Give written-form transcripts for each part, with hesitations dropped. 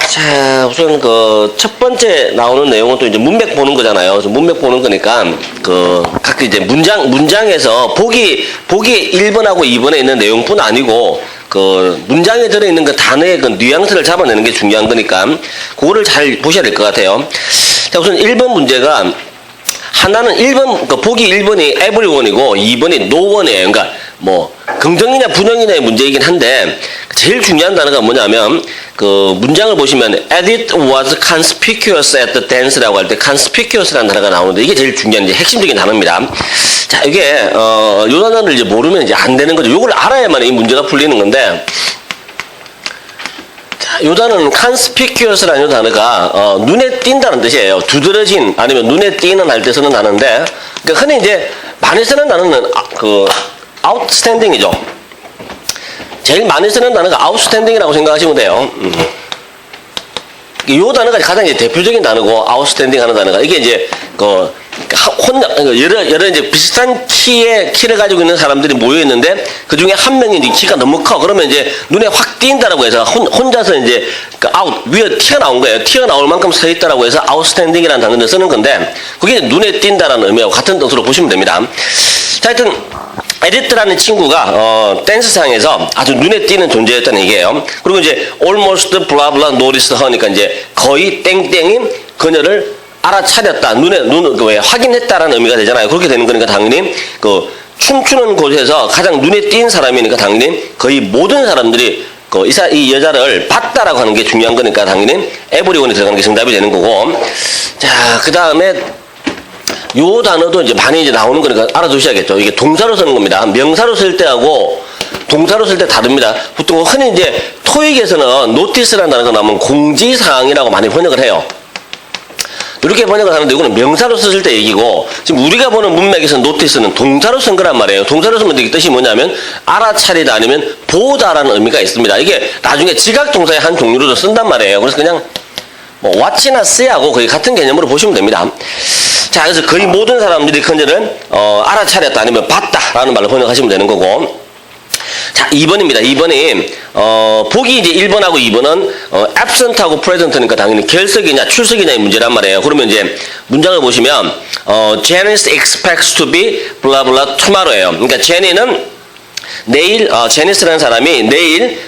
자, 우선 그 첫 번째 나오는 내용은 또 이제 문맥 보는 거잖아요. 그래서 문맥 보는 거니까 그 각 이제 문장에서 보기 1번하고 2번에 있는 내용뿐 아니고 그 문장에 들어 있는 그 단어의 그 뉘앙스를 잡아내는 게 중요한 거니까 그거를 잘 보셔야 될 것 같아요. 자, 우선 1번 문제가 하나는 1번 그 보기 1번이 everyone이고 2번이 no one이에요. 그러니까 뭐 긍정이냐 부정이냐의 문제이긴 한데 제일 중요한 단어가 뭐냐면 그 문장을 보시면 Edith was conspicuous at the dance라고 할 때 conspicuous라는 단어가 나오는데 이게 제일 중요한 이제 핵심적인 단어입니다. 자, 이게 요 단어를 이제 모르면 이제 안 되는 거죠. 요걸 알아야만 이 문제가 풀리는 건데. 자, 요 단어는 conspicuous라는 요 단어가 눈에 띈다는 뜻이에요. 두드러진 아니면 눈에 띄는 할 때 쓰는 단어인데, 그러니까 흔히 이제 많이 쓰는 단어는 그 outstanding이죠. 제일 많이 쓰는 단어가 outstanding이라고 생각하시면 돼요. 이 단어가 가장 이제 대표적인 단어고 outstanding 하는 단어가 이게 이제 그 혼자 여러 이제 비슷한 키를 가지고 있는 사람들이 모여 있는데 그 중에 한 명이 이제 키가 너무 커 그러면 이제 눈에 확 띈다라고 해서 혼자서 이제 그 위에 티가 나온 거예요. 티가 나올 만큼 서 있다라고 해서 outstanding이라는 단어를 쓰는 건데 그게 눈에 띈다라는 의미하고 같은 뜻으로 보시면 됩니다. 자, 하여튼 에디트라는 친구가 댄스상에서 아주 눈에 띄는 존재였다는 얘기예요. 그리고 이제 almost blah blah noticed 하니까 이제 거의 땡땡인 그녀를 알아차렸다. 눈을 왜 확인했다라는 의미가 되잖아요. 그렇게 되는 거니까 당연히 그 춤추는 곳에서 가장 눈에 띈 사람이니까 당연히 거의 모든 사람들이 이 여자를 봤다라고 하는 게 중요한 거니까 당연히 everyone이 들어가는 게 정답이 되는 거고. 자, 그 다음에 요 단어도 이제 많이 이제 나오는 거니까 알아두셔야겠죠. 이게 동사로 쓰는 겁니다. 명사로 쓸 때하고 동사로 쓸 때 다릅니다. 보통 흔히 이제 토익에서는 notice라는 단어가 나오면 공지사항이라고 많이 번역을 해요. 이렇게 번역을 하는데 이거는 명사로 썼을 때 얘기고 지금 우리가 보는 문맥에서 notice는 동사로 쓴 거란 말이에요. 동사로 쓰면 이 뜻이 뭐냐면 알아차리다 아니면 보다라는 의미가 있습니다. 이게 나중에 지각동사의 한 종류로도 쓴단 말이에요. 그래서 그냥 뭐 what이나 see하고 거의 같은 개념으로 보시면 됩니다. 자, 그래서 거의 모든 사람들이 그녀를 알아차렸다 아니면 봤다라는 말로 번역하시면 되는 거고. 자, 2번입니다. 2번이 보기 이제 1번하고 2번은 absent하고 present니까 당연히 결석이냐 출석이냐의 문제란 말이에요. 그러면 이제 문장을 보시면 Janice expects to be blah blah tomorrow예요. 그러니까 제니는 내일 제니스라는 사람이 내일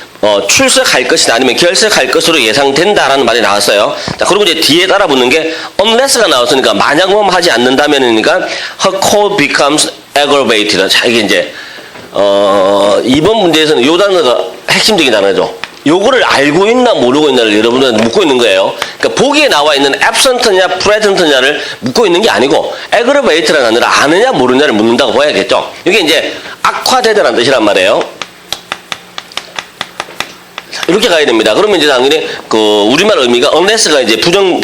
출석할 것이다 아니면 결석할 것으로 예상된다라는 말이 나왔어요. 자, 그리고 이제 뒤에 따라 붙는 게 unless가 나왔으니까 만약 뭐 하지 않는다면이니까 her call becomes aggravated. 자, 이게 이제 2번 문제에서는 요 단어가 핵심적인 단어죠. 요거를 알고 있나 모르고 있나를 여러분은 묻고 있는 거예요. 그러니까 보기에 나와 있는 absent냐 present냐를 묻고 있는 게 아니고 aggravate라는 단어를 아느냐 모르느냐를 묻는다고 봐야겠죠. 이게 이제 악화되다라는 뜻이란 말이에요. 이렇게 가야 됩니다. 그러면 이제 당연히 그 우리말 의미가 unless가 이제 부정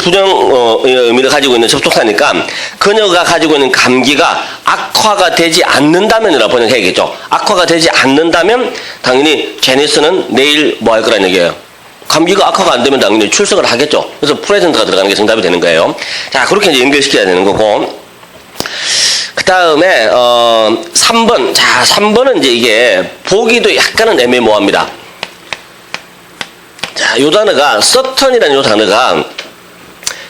의미를 가지고 있는 접속사니까 그녀가 가지고 있는 감기가 악화가 되지 않는다면이라고 번역해야겠죠. 악화가 되지 않는다면 당연히 제니스는 내일 뭐 할 거라는 얘기예요. 감기가 악화가 안 되면 당연히 출석을 하겠죠. 그래서 프레젠트가 들어가는 게 정답이 되는 거예요. 자, 그렇게 이제 연결시켜야 되는 거고. 그 다음에 3번. 자, 3번은 이제 이게 보기도 약간은 애매모호합니다. 자, 요 단어가 certain이라는 요 단어가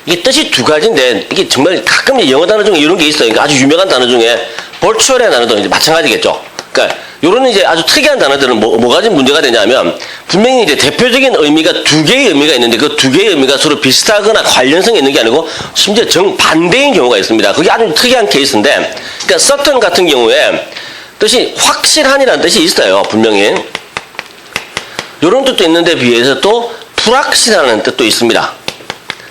이게 뜻이 두 가지인데 이게 정말 가끔 영어 단어 중에 이런 게 있어요. 그러니까 아주 유명한 단어 중에 virtual이라는 단어도 이제 마찬가지겠죠. 그러니까 요런 이제 아주 특이한 단어들은 뭐가 좀 문제가 되냐면 분명히 이제 대표적인 의미가 두 개의 의미가 있는데 그 두 개의 의미가 서로 비슷하거나 관련성이 있는 게 아니고 심지어 정반대인 경우가 있습니다. 그게 아주 특이한 케이스인데 그러니까 certain 같은 경우에 뜻이 확실한이라는 뜻이 있어요. 분명히. 이런 뜻도 있는데 비해서 또 불확실하다는 뜻도 있습니다.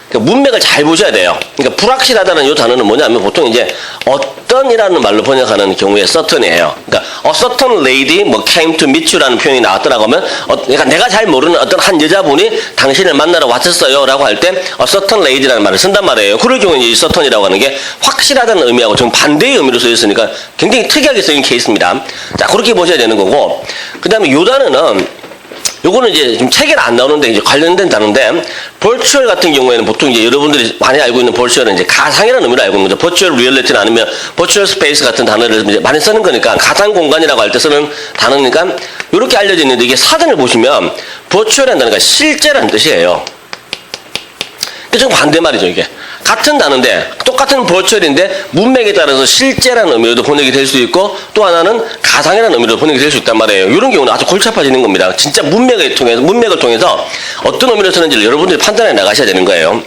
그러니까 문맥을 잘 보셔야 돼요. 그러니까 불확실하다는 이 단어는 뭐냐면 보통 이제 어떤이라는 말로 번역하는 경우에 certain이에요. 그러니까 a certain lady 뭐 came to meet you라는 표현이 나왔더라고 하면 그러니까 내가 잘 모르는 어떤 한 여자분이 당신을 만나러 왔었어요라고 할 때 a certain lady라는 말을 쓴단 말이에요. 그럴 경우에 이 certain이라고 하는 게 확실하다는 의미하고 좀 반대의 의미로 쓰여 있으니까 굉장히 특이하게 쓰인 케이스입니다. 자, 그렇게 보셔야 되는 거고. 그다음에 이 단어는 요거는 이제 좀 책에는 안 나오는데 이제 관련된 단어인데, 버추얼 같은 경우에는 보통 이제 여러분들이 많이 알고 있는 버추얼은 이제 가상이라는 의미로 알고 있는 거죠. 버추얼 리얼리티는 아니면 버추얼 스페이스 같은 단어를 이제 많이 쓰는 거니까, 가상 공간이라고 할 때 쓰는 단어니까 이렇게 알려져 있는데, 이게 사전을 보시면 버추얼이라는 단어가 실제라는 뜻이에요. 좀 반대말이죠, 이게. 같은 단어인데, 똑같은 버추얼인데, 문맥에 따라서 실제라는 의미로도 번역이 될 수 있고, 또 하나는 가상이라는 의미로 번역이 될 수 있단 말이에요. 이런 경우는 아주 골치 아파지는 겁니다. 진짜 문맥을 통해서 어떤 의미로 쓰는지를 여러분들이 판단해 나가셔야 되는 거예요.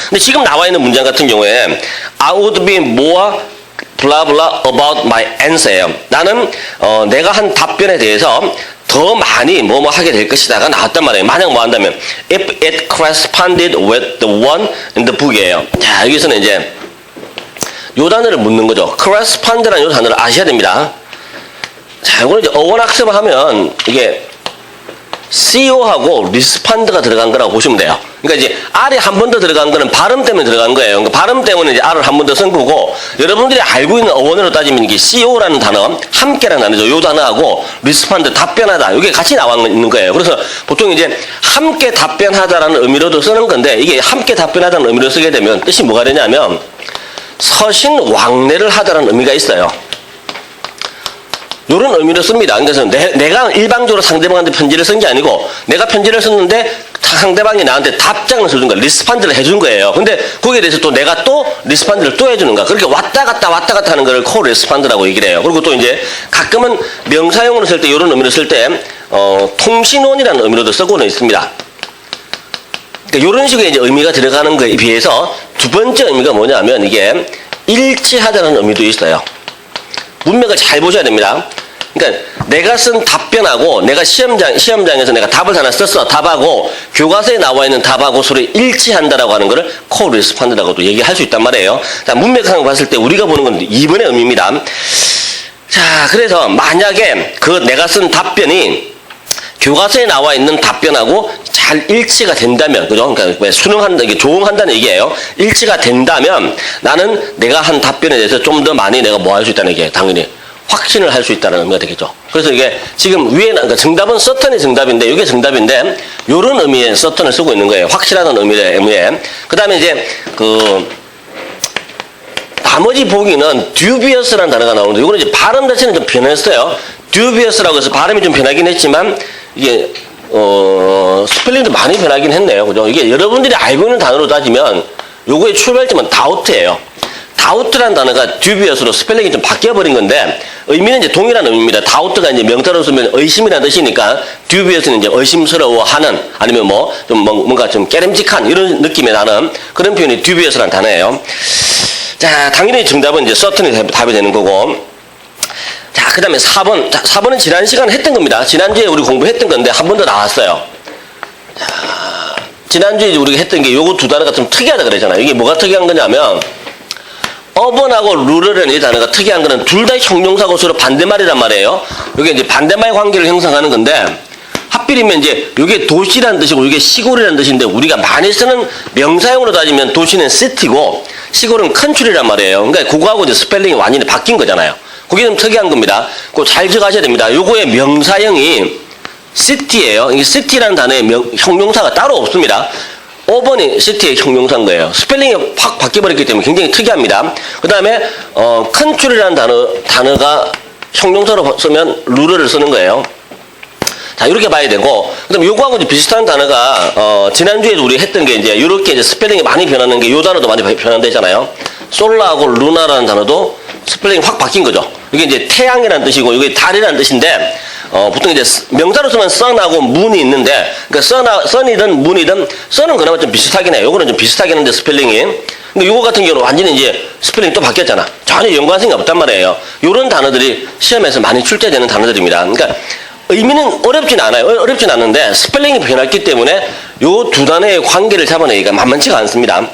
근데 지금 나와 있는 문장 같은 경우에, I would be more blah blah about my answer예요. 나는, 내가 한 답변에 대해서 더 많이 뭐뭐 하게 될 것이다가 나왔단 말이에요. 만약 뭐 한다면 if it corresponded with the one in the book이에요. 자, 여기서는 이제 요 단어를 묻는 거죠. correspond라는 요 단어를 아셔야 됩니다. 자, 이거는 이제 어원 학습을 하면 이게 CO하고 respond가 들어간 거라고 보시면 돼요. 그러니까 이제 R이 한 번 더 들어간 거는 발음 때문에 들어간 거예요. 그러니까 발음 때문에 이제 R을 한 번 더 쓴 거고, 여러분들이 알고 있는 어원으로 따지면 이게 CO라는 단어, 함께라는 단어죠. 요 단어하고 respond, 답변하다. 이게 같이 나와 있는 거예요. 그래서 보통 이제 함께 답변하다라는 의미로도 쓰는 건데, 이게 함께 답변하다는 의미로 쓰게 되면 뜻이 뭐가 되냐면 서신 왕래를 하다라는 의미가 있어요. 이런 의미로 씁니다. 그래서 내가 일방적으로 상대방한테 편지를 쓴 게 아니고, 내가 편지를 썼는데 상대방이 나한테 답장을 써준 거야. 리스판드를 해준 거예요. 근데 거기에 대해서 또 내가 또 리스판드를 또 해주는 거야. 그렇게 왔다 갔다 하는 거를 코 리스판드라고 얘기를 해요. 그리고 또 이제 가끔은 명사용으로 쓸 때, 이런 의미로 쓸 때 통신원이라는 의미로도 쓰고는 있습니다. 그러니까 이런 식의 이제 의미가 들어가는 거에 비해서 두 번째 의미가 뭐냐면, 이게 일치하다는 의미도 있어요. 문맥을 잘 보셔야 됩니다. 그러니까 내가 쓴 답변하고, 내가 시험장에서 내가 답을 하나 썼어. 답하고 교과서에 나와 있는 답하고 서로 일치한다라고 하는 거를 코리스판드라고도 얘기할 수 있단 말이에요. 자, 문맥상을 봤을 때 우리가 보는 건 2번의 의미입니다. 자, 그래서 만약에 그 내가 쓴 답변이 교과서에 나와 있는 답변하고 잘 일치가 된다면, 그죠? 그러니까 수능한다, 이게 조응한다는 얘기예요. 일치가 된다면 나는 내가 한 답변에 대해서 좀 더 많이 내가 뭐 할 수 있다는 얘기예요. 당연히 확신을 할 수 있다는 의미가 되겠죠. 그래서 이게 지금 위에, 그러니까 정답은 서턴이 정답인데, 이게 정답인데, 요런 의미의 서턴을 쓰고 있는 거예요. 확실하다는 의미에. 그 다음에 이제 나머지 보기는 dubious라는 단어가 나오는데, 이거는 이제 발음 자체는 좀 변했어요. dubious라고 해서 발음이 좀 변하긴 했지만, 이게 스펠링도 많이 변하긴 했네요. 그죠? 이게 여러분들이 알고 있는 단어로 따지면 요거의 출발점은 doubt예요. doubt라는 단어가 dubious로 스펠링이 좀 바뀌어버린 건데, 의미는 이제 동일한 의미입니다. doubt가 이제 명사로 쓰면 의심이라는 뜻이니까, dubious는 이제 의심스러워하는, 아니면 뭔가 좀 깨름직한 이런 느낌이 나는 그런 표현이 dubious라는 단어예요. 자, 당연히 정답은 이제 certain이 답이 되는 거고. 자, 그 다음에 4번. 자, 4번은 지난 시간에 했던 겁니다. 지난주에 우리 공부했던 건데 한 번 더 나왔어요. 자, 지난주에 우리가 했던 게 요거 두 단어가 좀 특이하다 그랬잖아요. 이게 뭐가 특이한 거냐면, urban하고 rural이라는 이 단어가 특이한 거는 둘 다 형용사고 서로 반대말이란 말이에요. 이게 이제 반대말 관계를 형성하는 건데, 하필이면 이제 이게 도시라는 뜻이고 이게 시골이라는 뜻인데, 우리가 많이 쓰는 명사용으로 따지면 도시는 city고 시골은 country란 말이에요. 그러니까 그거하고 이제 스펠링이 완전히 바뀐 거잖아요. 그게 좀 특이한 겁니다. 그거 잘 기억하셔야 됩니다. 요거의 명사형이 city예요. 이게 city라는 단어의 형용사가 따로 없습니다. 5번이 city의 형용사인 거예요. 스펠링이 확 바뀌어버렸기 때문에 굉장히 특이합니다. 그 다음에 country라는 단어가 형용사로 쓰면 rural을 쓰는 거예요. 자, 이렇게 봐야 되고, 그 다음에 요거하고 이제 비슷한 단어가 지난주에도 우리 했던 게 이제 이렇게 이제 스펠링이 많이 변하는 게, 요 단어도 많이 변환되잖아요. 솔라하고 루나라는 단어도 스펠링이 확 바뀐 거죠. 이게 이제 태양이라는 뜻이고, 이게 달이라는 뜻인데, 보통 이제 명사로 쓰면 sun하고 moon이 있는데, 그러니까 sun이든 moon이든, sun은 그나마 좀 비슷하긴 해요. 요거는 좀 비슷하긴 한데 스펠링이. 근데 요거 같은 경우는 완전히 이제 스펠링이 또 바뀌었잖아. 전혀 연관성이 없단 말이에요. 요런 단어들이 시험에서 많이 출제되는 단어들입니다. 그러니까 의미는 어렵진 않아요. 어렵진 않은데 스펠링이 변했기 때문에 요 두 단어의 관계를 잡아내기가 만만치가 않습니다.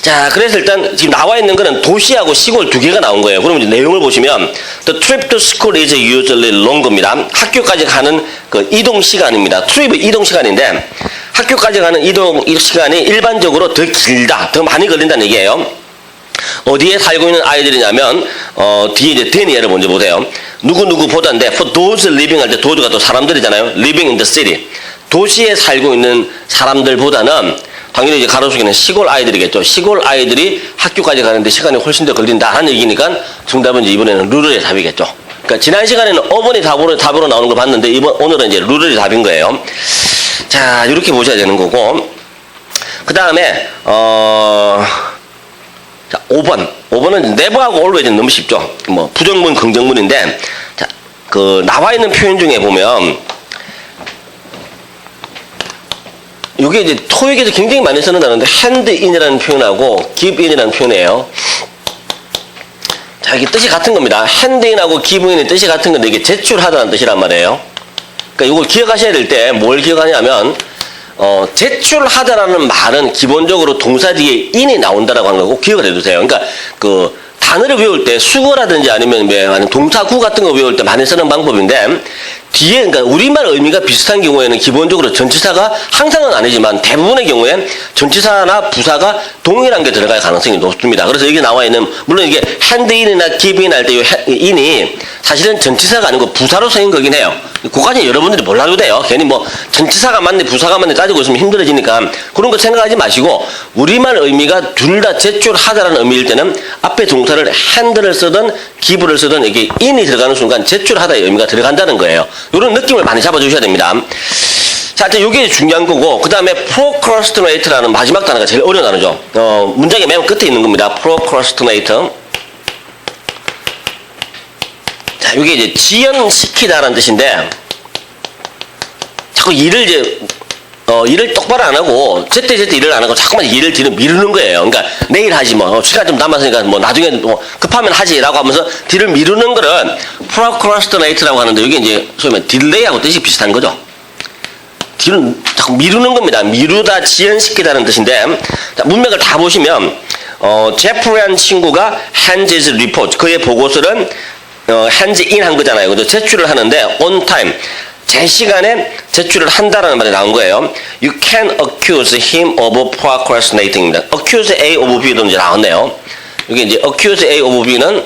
자, 그래서 일단 지금 나와 있는 거는 도시하고 시골 두 개가 나온 거예요. 그러면 이제 내용을 보시면 The trip to school is usually longer. 학교까지 가는 그 이동 시간입니다. 트립은 이동 시간인데, 학교까지 가는 이동 시간이 일반적으로 더 길다, 더 많이 걸린다는 얘기예요. 어디에 살고 있는 아이들이냐면 뒤에 이제 데니엘을 먼저 보세요. 누구 보다인데 for those living 할 때 those가 또 사람들이잖아요. living in the city. 도시에 살고 있는 사람들보다는 당연히 이제 가로수기는 시골 아이들이겠죠. 시골 아이들이 학교까지 가는데 시간이 훨씬 더 걸린다라는 얘기니까 정답은 이제 이번에는 루럴의 답이겠죠. 그러니까 지난 시간에는 어머니 답으로 나오는 걸 봤는데 오늘은 이제 루럴이 답인 거예요. 자, 이렇게 보셔야 되는 거고. 그 다음에 자, 5번은 never하고 always는 너무 쉽죠. 뭐 부정문, 긍정문인데, 자, 나와 있는 표현 중에 보면, 이게 이제 토익에서 굉장히 많이 쓰는 단어인데, hand in이라는 표현하고 give in이라는 표현이에요. 자, 이게 뜻이 같은 겁니다. hand in하고 give in의 뜻이 같은 건데, 이게 제출하다는 뜻이란 말이에요. 그러니까 이걸 기억하셔야 될 때, 뭘 기억하냐면, 제출하다라는 말은 기본적으로 동사 뒤에 in이 나온다라고 하는 거고 기억을 해두세요. 그러니까 단어를 외울 때 수거라든지 아니면 동사구 같은 거 외울 때 많이 쓰는 방법인데 뒤에 그러니까 우리말 의미가 비슷한 경우에는 기본적으로 전치사가 항상은 아니지만 대부분의 경우에 전치사나 부사가 동일한 게 들어갈 가능성이 높습니다. 그래서 여기 나와 있는 물론 이게 hand in이나 give in 할 때 이 in이 사실은 전치사가 아니고 부사로 쓰인 거긴 해요. 그까지 여러분들이 몰라도 돼요. 괜히 뭐 전치사가 맞네 부사가 맞네 따지고 있으면 힘들어지니까 그런 거 생각하지 마시고 우리말 의미가 둘 다 제출하다라는 의미일 때는 앞에 동사를 hand를 쓰든 give를 쓰든 이게 in이 들어가는 순간 제출하다의 의미가 들어간다는 거예요. 이런 느낌을 많이 잡아주셔야 됩니다. 자, 이게 중요한 거고 그 다음에 procrastinate라는 마지막 단어가 제일 어려운 단어죠. 문장의 맨 끝에 있는 겁니다. procrastinate. 자, 이게 이제 지연시키다라는 뜻인데 자꾸 일을 똑바로 안 하고 제때 일을 안 하고 자꾸만 일을 뒤로 미루는 거예요. 그러니까 내일 하지 뭐 시간 좀 남았으니까 뭐 나중에 뭐 급하면 하지라고 하면서 뒤를 미루는 거는 procrastinate라고 하는데 이게 이제 소위 말해 딜레이하고 뜻이 비슷한 거죠. 뒤를 자꾸 미루는 겁니다. 미루다, 지연시키다는 뜻인데 자, 문맥을 다 보시면 제프리한 친구가 hands his report 그의 보고서는 hands in 한 거잖아요. 그죠? 제출을 하는데 on time 제 시간에 제출을 한다라는 말이 나온 거예요. You can accuse him of procrastinating입니다. accuse A of B도 이제 나왔네요. 이게 이제 accuse A of B는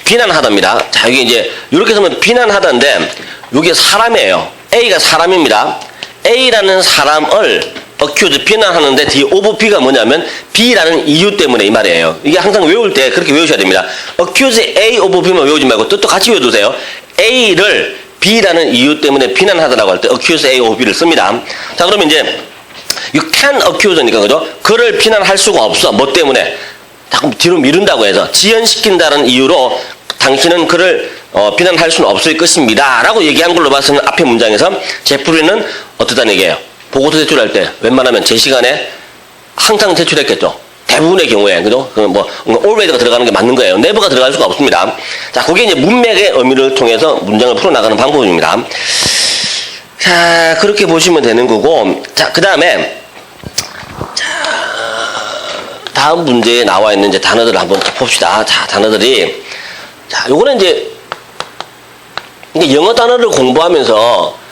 비난하다입니다. 자, 이게 이제 이렇게 쓰면 비난하다인데 이게 사람이에요. A가 사람입니다. A라는 사람을 accuse 비난하는데 뒤에 of B가 뭐냐면 B라는 이유 때문에 이 말이에요. 이게 항상 외울 때 그렇게 외우셔야 됩니다. accuse A of B만 외우지 말고 뜻도 같이 외워두세요. A를 B라는 이유 때문에 비난하다라고 할 때 accuse A of B를 씁니다. 자, 그러면 이제 you can accuse니까 그죠? 그를 비난할 수가 없어. 뭐 때문에? 자꾸 뒤로 미룬다고 해서 지연시킨다는 이유로 당신은 그를 비난할 수는 없을 것입니다. 라고 얘기한 걸로 봐서는 앞에 문장에서 제프리는 어떠다는 얘기예요? 보고서 제출할 때 웬만하면 제 시간에 항상 제출했겠죠. 대부분의 경우에, 그죠? 뭐, always가 들어가는 게 맞는 거예요. never가 들어갈 수가 없습니다. 자, 그게 이제 문맥의 의미를 통해서 문장을 풀어나가는 방법입니다. 자, 그렇게 보시면 되는 거고, 자, 그 다음에, 자, 다음 문제에 나와 있는 이제 단어들을 한번 봅시다. 자, 단어들이, 자, 요거는 이제, 영어 단어를 공부하면서,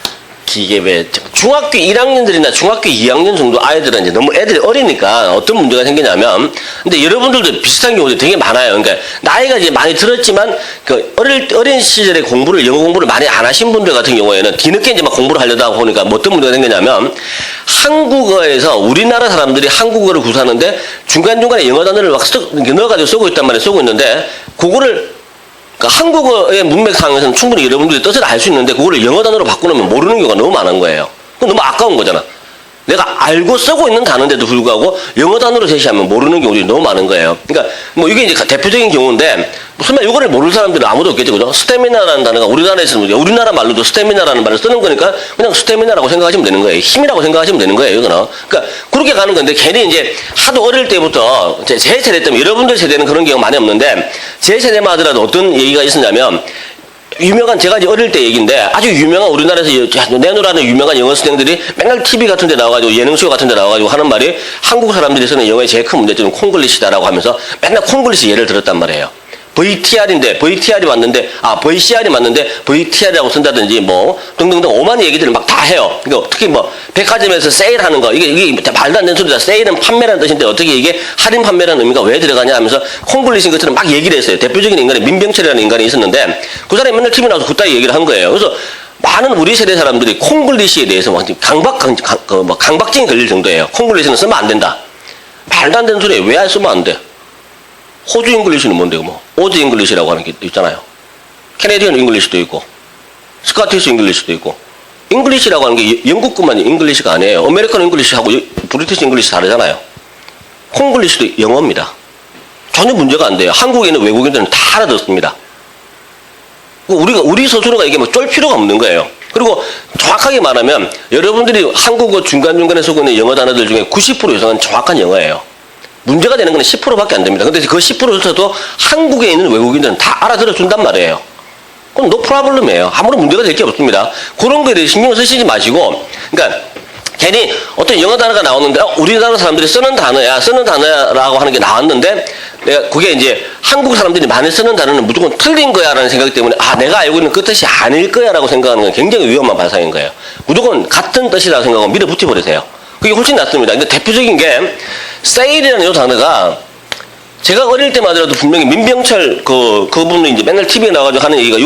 이게 왜 중학교 1학년들이나 중학교 2학년 정도 아이들은 이제 너무 애들이 어리니까 어떤 문제가 생기냐면 근데 여러분들도 비슷한 경우도 되게 많아요. 그러니까 나이가 이제 많이 들었지만 그 어린 시절에 영어 공부를 많이 안 하신 분들 같은 경우에는 뒤늦게 이제 막 공부를 하려다 보니까 뭐 어떤 문제가 생기냐면 한국어에서 우리나라 사람들이 한국어를 구사하는데 중간중간에 영어 단어를 막 넣어가지고 쓰고 있단 말이에요. 쓰고 있는데 그거를 그러니까 한국어의 문맥상에서는 충분히 여러분들이 뜻을 알 수 있는데 그거를 영어 단어로 바꾸면 모르는 경우가 너무 많은 거예요. 그건 너무 아까운 거잖아. 내가 알고 쓰고 있는 단어인데도 불구하고 영어 단어로 제시하면 모르는 경우들이 너무 많은 거예요. 그러니까 뭐 이게 이제 대표적인 경우인데 설마 이거를 모르는 사람들은 아무도 없겠죠. 그죠? 스태미나라는 단어가 우리나라에서는 우리나라 말로도 스태미나라는 말을 쓰는 거니까 그냥 스태미나라고 생각하시면 되는 거예요. 힘이라고 생각하시면 되는 거예요. 이거는. 그러니까 그렇게 가는 건데 괜히 이제 하도 어릴 때부터 제 세대 때문에 여러분들 세대는 그런 경우 많이 없는데 제 세대만 하더라도 어떤 얘기가 있었냐면 유명한 제가 이제 어릴 때 얘기인데 아주 유명한 우리나라에서 내노라는 유명한 영어 선생들이 맨날 TV 같은 데 나와가지고 예능쇼 같은 데 나와가지고 하는 말이 한국 사람들이 쓰는 영어의 제일 큰 문제점은 콩글리시다라고 하면서 맨날 콩글리시 예를 들었단 말이에요. VTR인데 VTR이 맞는데 VCR이 맞는데 VTR이라고 쓴다든지 뭐 등등등 오만 얘기들을 막 다 해요. 그러니까 특히 뭐 백화점에서 세일하는 거 이게 말도 안 되는 소리다. 세일은 판매라는 뜻인데 어떻게 이게 할인 판매라는 의미가 왜 들어가냐 하면서 콩글리시인 것처럼 막 얘기를 했어요. 대표적인 인간이 민병철이라는 인간이 있었는데 그 사람이 맨날 TV 나와서 그따위 얘기를 한 거예요. 그래서 많은 우리 세대 사람들이 콩글리시에 대해서 완전 강박증이 걸릴 정도예요. 콩글리시는 쓰면 안 된다. 말도 안 되는 소리예요. 왜 쓰면 안 돼? 호주 잉글리시는 뭔데요? 뭐 오즈 잉글리시라고 하는 게 있잖아요. 캐네디언 잉글리시도 있고 스코티시 잉글리시도 있고 잉글리시라고 하는 게 영국뿐만 잉글리시가 아니에요. 아메리칸 잉글리시하고 브리티시 잉글리시 다르잖아요. 콩글리시도 영어입니다. 전혀 문제가 안 돼요. 한국에 있는 외국인들은 다 알아듣습니다. 우리 스스로가 이게 뭐 쫄 필요가 없는 거예요. 그리고 정확하게 말하면 여러분들이 한국어 중간중간에 쓰고 있는 영어 단어들 중에 90% 이상은 정확한 영어예요. 문제가 되는 건 10%밖에 안 됩니다. 근데 그 10%에서도 한국에 있는 외국인들은 다 알아들어 준단 말이에요. 그럼 no problem이에요. 아무런 문제가 될 게 없습니다. 그런 거에 대해 신경 쓰시지 마시고, 그러니까 괜히 어떤 영어 단어가 나오는데 우리나라 사람들이 쓰는 단어야라고 하는 게 나왔는데 내가 그게 이제 한국 사람들이 많이 쓰는 단어는 무조건 틀린 거야라는 생각 때문에 내가 알고 있는 그 뜻이 아닐 거야라고 생각하는 건 굉장히 위험한 발상인 거예요. 무조건 같은 뜻이라고 생각하고 밀어붙여 버리세요. 그게 훨씬 낫습니다. 근데 대표적인 게 세일이라는 이 단어가 제가 어릴 때만 하더라도 분명히 민병철 그분이 이제 맨날 TV에 나와가지고 하는 얘기가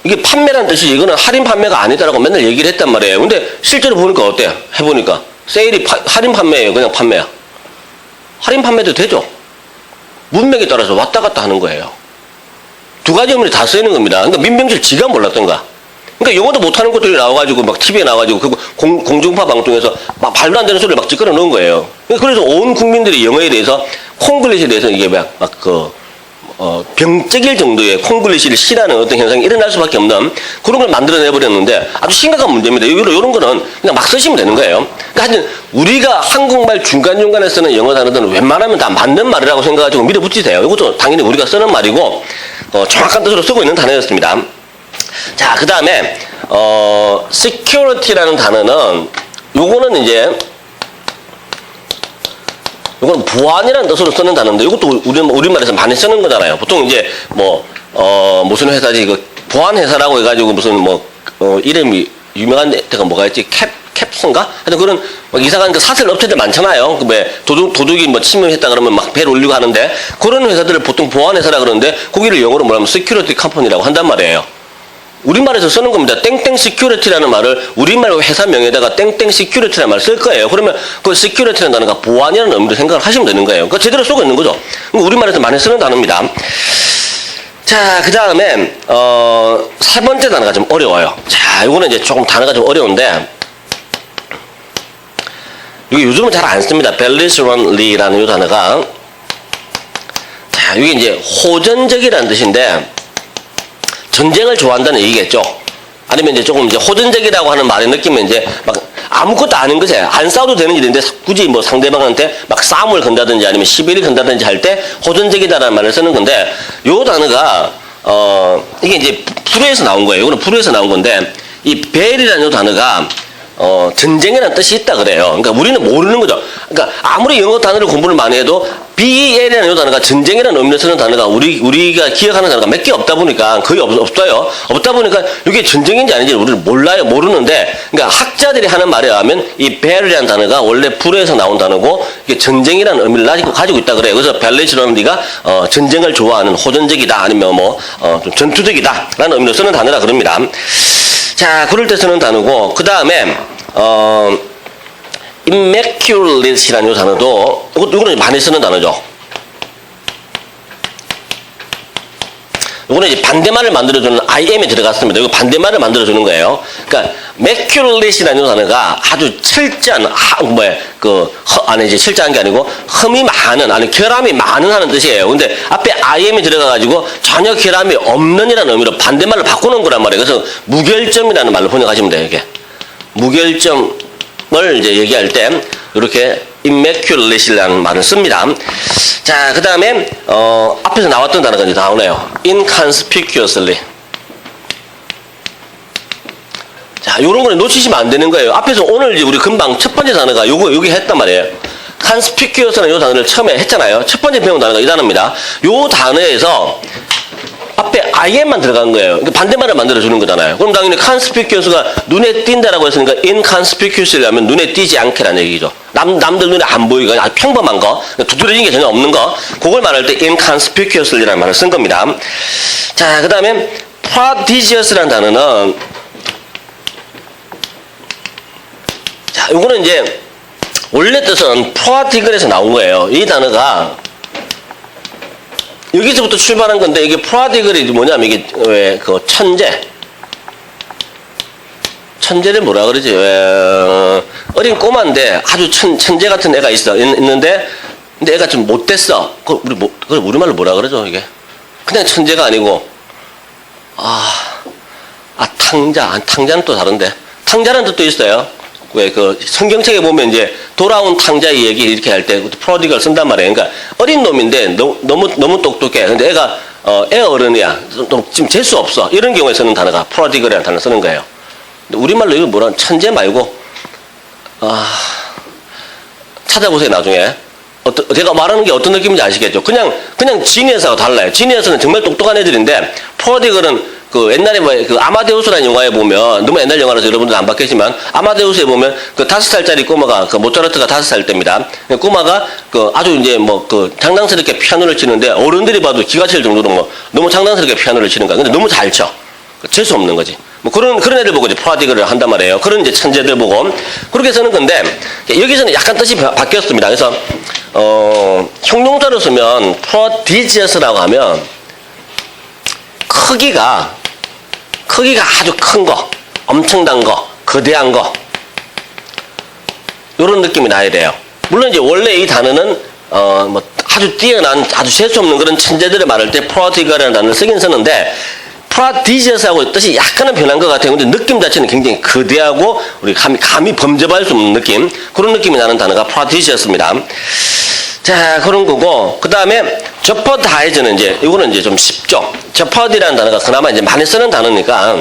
이게 판매라는 뜻이지 이거는 할인 판매가 아니다라고 맨날 얘기를 했단 말이에요. 근데 실제로 보니까 어때요? 해보니까 세일이 할인 판매예요. 그냥 판매야. 할인 판매도 되죠. 문맥에 따라서 왔다 갔다 하는 거예요. 두 가지 의미를 다 쓰이는 겁니다. 그러니까 민병철 지가 몰랐던가. 그러니까 영어도 못하는 것들이 나와가지고 막 TV에 나와가지고 그 공중파 방송에서 막 말도 안 되는 소리를 막 찌끄러 놓은 거예요. 그래서 온 국민들이 영어에 대해서 콩글리시에 대해서 이게 병적일 정도의 콩글리시를 싫어하는 어떤 현상이 일어날 수밖에 없는 그런 걸 만들어내버렸는데 아주 심각한 문제입니다. 이런 거는 그냥 막 쓰시면 되는 거예요. 그러니까 하여튼 우리가 한국말 중간중간에 쓰는 영어 단어들은 웬만하면 다 맞는 말이라고 생각하시고 밀어붙이세요. 이것도 당연히 우리가 쓰는 말이고 정확한 뜻으로 쓰고 있는 단어였습니다. 자, 그 다음에 security라는 단어는 요거는 이제 이건 보안이라는 뜻으로 쓰는 단어인데 이것도 우리말에서 많이 쓰는 거잖아요. 보통 이제 무슨 회사지 보안 회사라고 해가지고 무슨 이름이 유명한 데가 뭐가 있지? 캡슨가? 하여튼 그런 이상한 사설 업체들 많잖아요. 왜 도둑이 침입했다 그러면 막 배를 올리고 하는데 그런 회사들을 보통 보안 회사라 그러는데 거기를 영어로 뭐라면 security company라고 한단 말이에요. 우리말에서 쓰는 겁니다. 땡땡 시큐리티라는 말을 우리말 회사명에다가 땡땡 시큐리티라는 말을 쓸 거예요. 그러면 그 시큐리티라는 단어가 보안이라는 의미로 생각을 하시면 되는 거예요. 그러니까 제대로 쓰고 있는 거죠. 우리말에서 많이 쓰는 단어입니다. 자, 그 다음에 세 번째 단어가 좀 어려워요. 자, 이거는 이제 조금 단어가 좀 어려운데 이게 요즘은 잘 안 씁니다. belligerently라는 이 단어가 자, 이게 이제 호전적이라는 뜻인데 전쟁을 좋아한다는 얘기겠죠. 아니면 이제 조금 이제 호전적이라고 하는 말의 느낌은 이제 막 아무것도 아닌 거지. 안 싸워도 되는 일인데 굳이 상대방한테 막 싸움을 건다든지 아니면 시비를 건다든지 할 때 호전적이다라는 말을 쓰는 건데 요 단어가 이게 이제 불어에서 나온 거예요. 이거는 불어에서 나온 건데 이 벨이라는 요 단어가 전쟁이라는 뜻이 있다 그래요. 그러니까 우리는 모르는 거죠. 그러니까 아무리 영어 단어를 공부를 많이 해도 BEL이라는 이 단어가 전쟁이라는 의미로 쓰는 단어가 우리가 기억하는 단어가 몇 개 없다 보니까 거의 없어요. 없다 보니까 이게 전쟁인지 아닌지 우리는 모르는데 그러니까 학자들이 하는 말에 의하면 이 벨이라는 단어가 원래 불어에서 나온 단어고 이게 전쟁이라는 의미를 가지고 있다 그래요. 그래서 벨리지런리가 전쟁을 좋아하는 호전적이다 아니면 좀 전투적이다라는 의미로 쓰는 단어라 그럽니다. 자, 그럴 때 쓰는 단어고, 그 다음에, immaculate이라는 이 단어도, 이거는 많이 쓰는 단어죠. 이거는 이제 반대말을 만들어주는 IM이 들어갔습니다. 이거 반대말을 만들어주는 거예요. 그러니까, maculate이라는 이 단어가 아주 철저한, 이제 철저한 게 아니고, 흠이 많은, 아니, 결함이 많은 하는 뜻이에요. 근데 앞에 IM이 들어가가지고 전혀 결함이 없는이라는 의미로 반대말을 바꾸는 거란 말이에요. 그래서 무결점이라는 말로 번역하시면 돼요, 이게. 무결점을 이제 얘기할 때, 이렇게 immaculate이라는 말을 씁니다. 자, 그 다음에, 앞에서 나왔던 단어가 이제 나오네요. inconspicuously. 자, 요런 거는 놓치시면 안 되는 거예요. 앞에서 오늘 이제 우리 금방 첫 번째 단어가 여기 했단 말이에요. conspicuous라는 이 단어를 처음에 했잖아요. 첫 번째 배운 단어가 이 단어입니다. 이 단어에서 앞에 IM만 들어간 거예요. 그러니까 반대말을 만들어주는 거잖아요. 그럼 당연히 conspicuous가 눈에 띈다라고 했으니까 inconspicuous를 하면 눈에 띄지 않게라는 얘기죠. 남들 눈에 안 보이고 아주 평범한 거, 두드러진 게 전혀 없는 거, 그걸 말할 때 inconspicuous라는 말을 쓴 겁니다. 자, 그 다음에 prodigious라는 단어는, 자, 요거는 이제 원래 뜻은 prodigal에서 나온 거예요. 이 단어가 여기서부터 출발한 건데, 이게 prodigal이 뭐냐면 이게 왜 그 천재를 뭐라 그러지? 왜 어린 꼬마인데 아주 천재 같은 애가 있는데 근데 애가 좀 못됐어. 그걸 우리말로 뭐라 그러죠 이게? 그냥 천재가 아니고 탕자는 또 다른데 탕자라는 뜻도 있어요. 왜 그 성경책에 보면 이제 돌아온 탕자의 얘기 이렇게 할 때 프로디걸 쓴단 말이에요. 그러니까 어린 놈인데 너무 똑똑해. 근데 애가 애 어른이야. 지금 재수 없어. 이런 경우에 쓰는 단어가 프로디걸이라는 단어 쓰는 거예요. 근데 우리말로 이거 뭐라 천재 말고 찾아보세요 나중에. 제가 말하는 게 어떤 느낌인지 아시겠죠? 그냥 지니어스하고 달라요. 지니어스는 정말 똑똑한 애들인데 프로디걸은 그 옛날에 그 아마데우스라는 영화에 보면 너무 옛날 영화라서 여러분들 안 봤겠지만 아마데우스에 보면 그 5살짜리 꼬마가 그 모차르트가 5살 때입니다. 꼬마가 그 아주 이제 뭐 그 장난스럽게 피아노를 치는데 어른들이 봐도 기가 찰 정도로 뭐 너무 장난스럽게 피아노를 치는 거야. 근데 너무 잘 쳐. 재수 없는 거지. 뭐 그런 애들 보고 이제 프로디글을 한단 말이에요. 그런 이제 천재들 보고 그렇게 쓰는 건데 여기서는 약간 뜻이 바뀌었습니다. 그래서 형용사로 쓰면 prodigious라고 하면 크기가 아주 큰 거, 엄청난 거, 거대한 거 이런 느낌이 나야 돼요. 물론 이제 원래 이 단어는 뭐 아주 뛰어난 아주 재수 없는 그런 천재들을 말할 때 prodigal이라는 단어를 쓰긴 쓰는데 prodigious하고 뜻이 약간은 변한 것 같아요. 근데 느낌 자체는 굉장히 거대하고 우리 감히 범접할 수 없는 느낌 그런 느낌이 나는 단어가 prodigious입니다. 자, 그런 거고, 그 다음에, jeopardize는 이제, 이거는 이제 좀 쉽죠. jeopard이라는 단어가 그나마 이제 많이 쓰는 단어니까,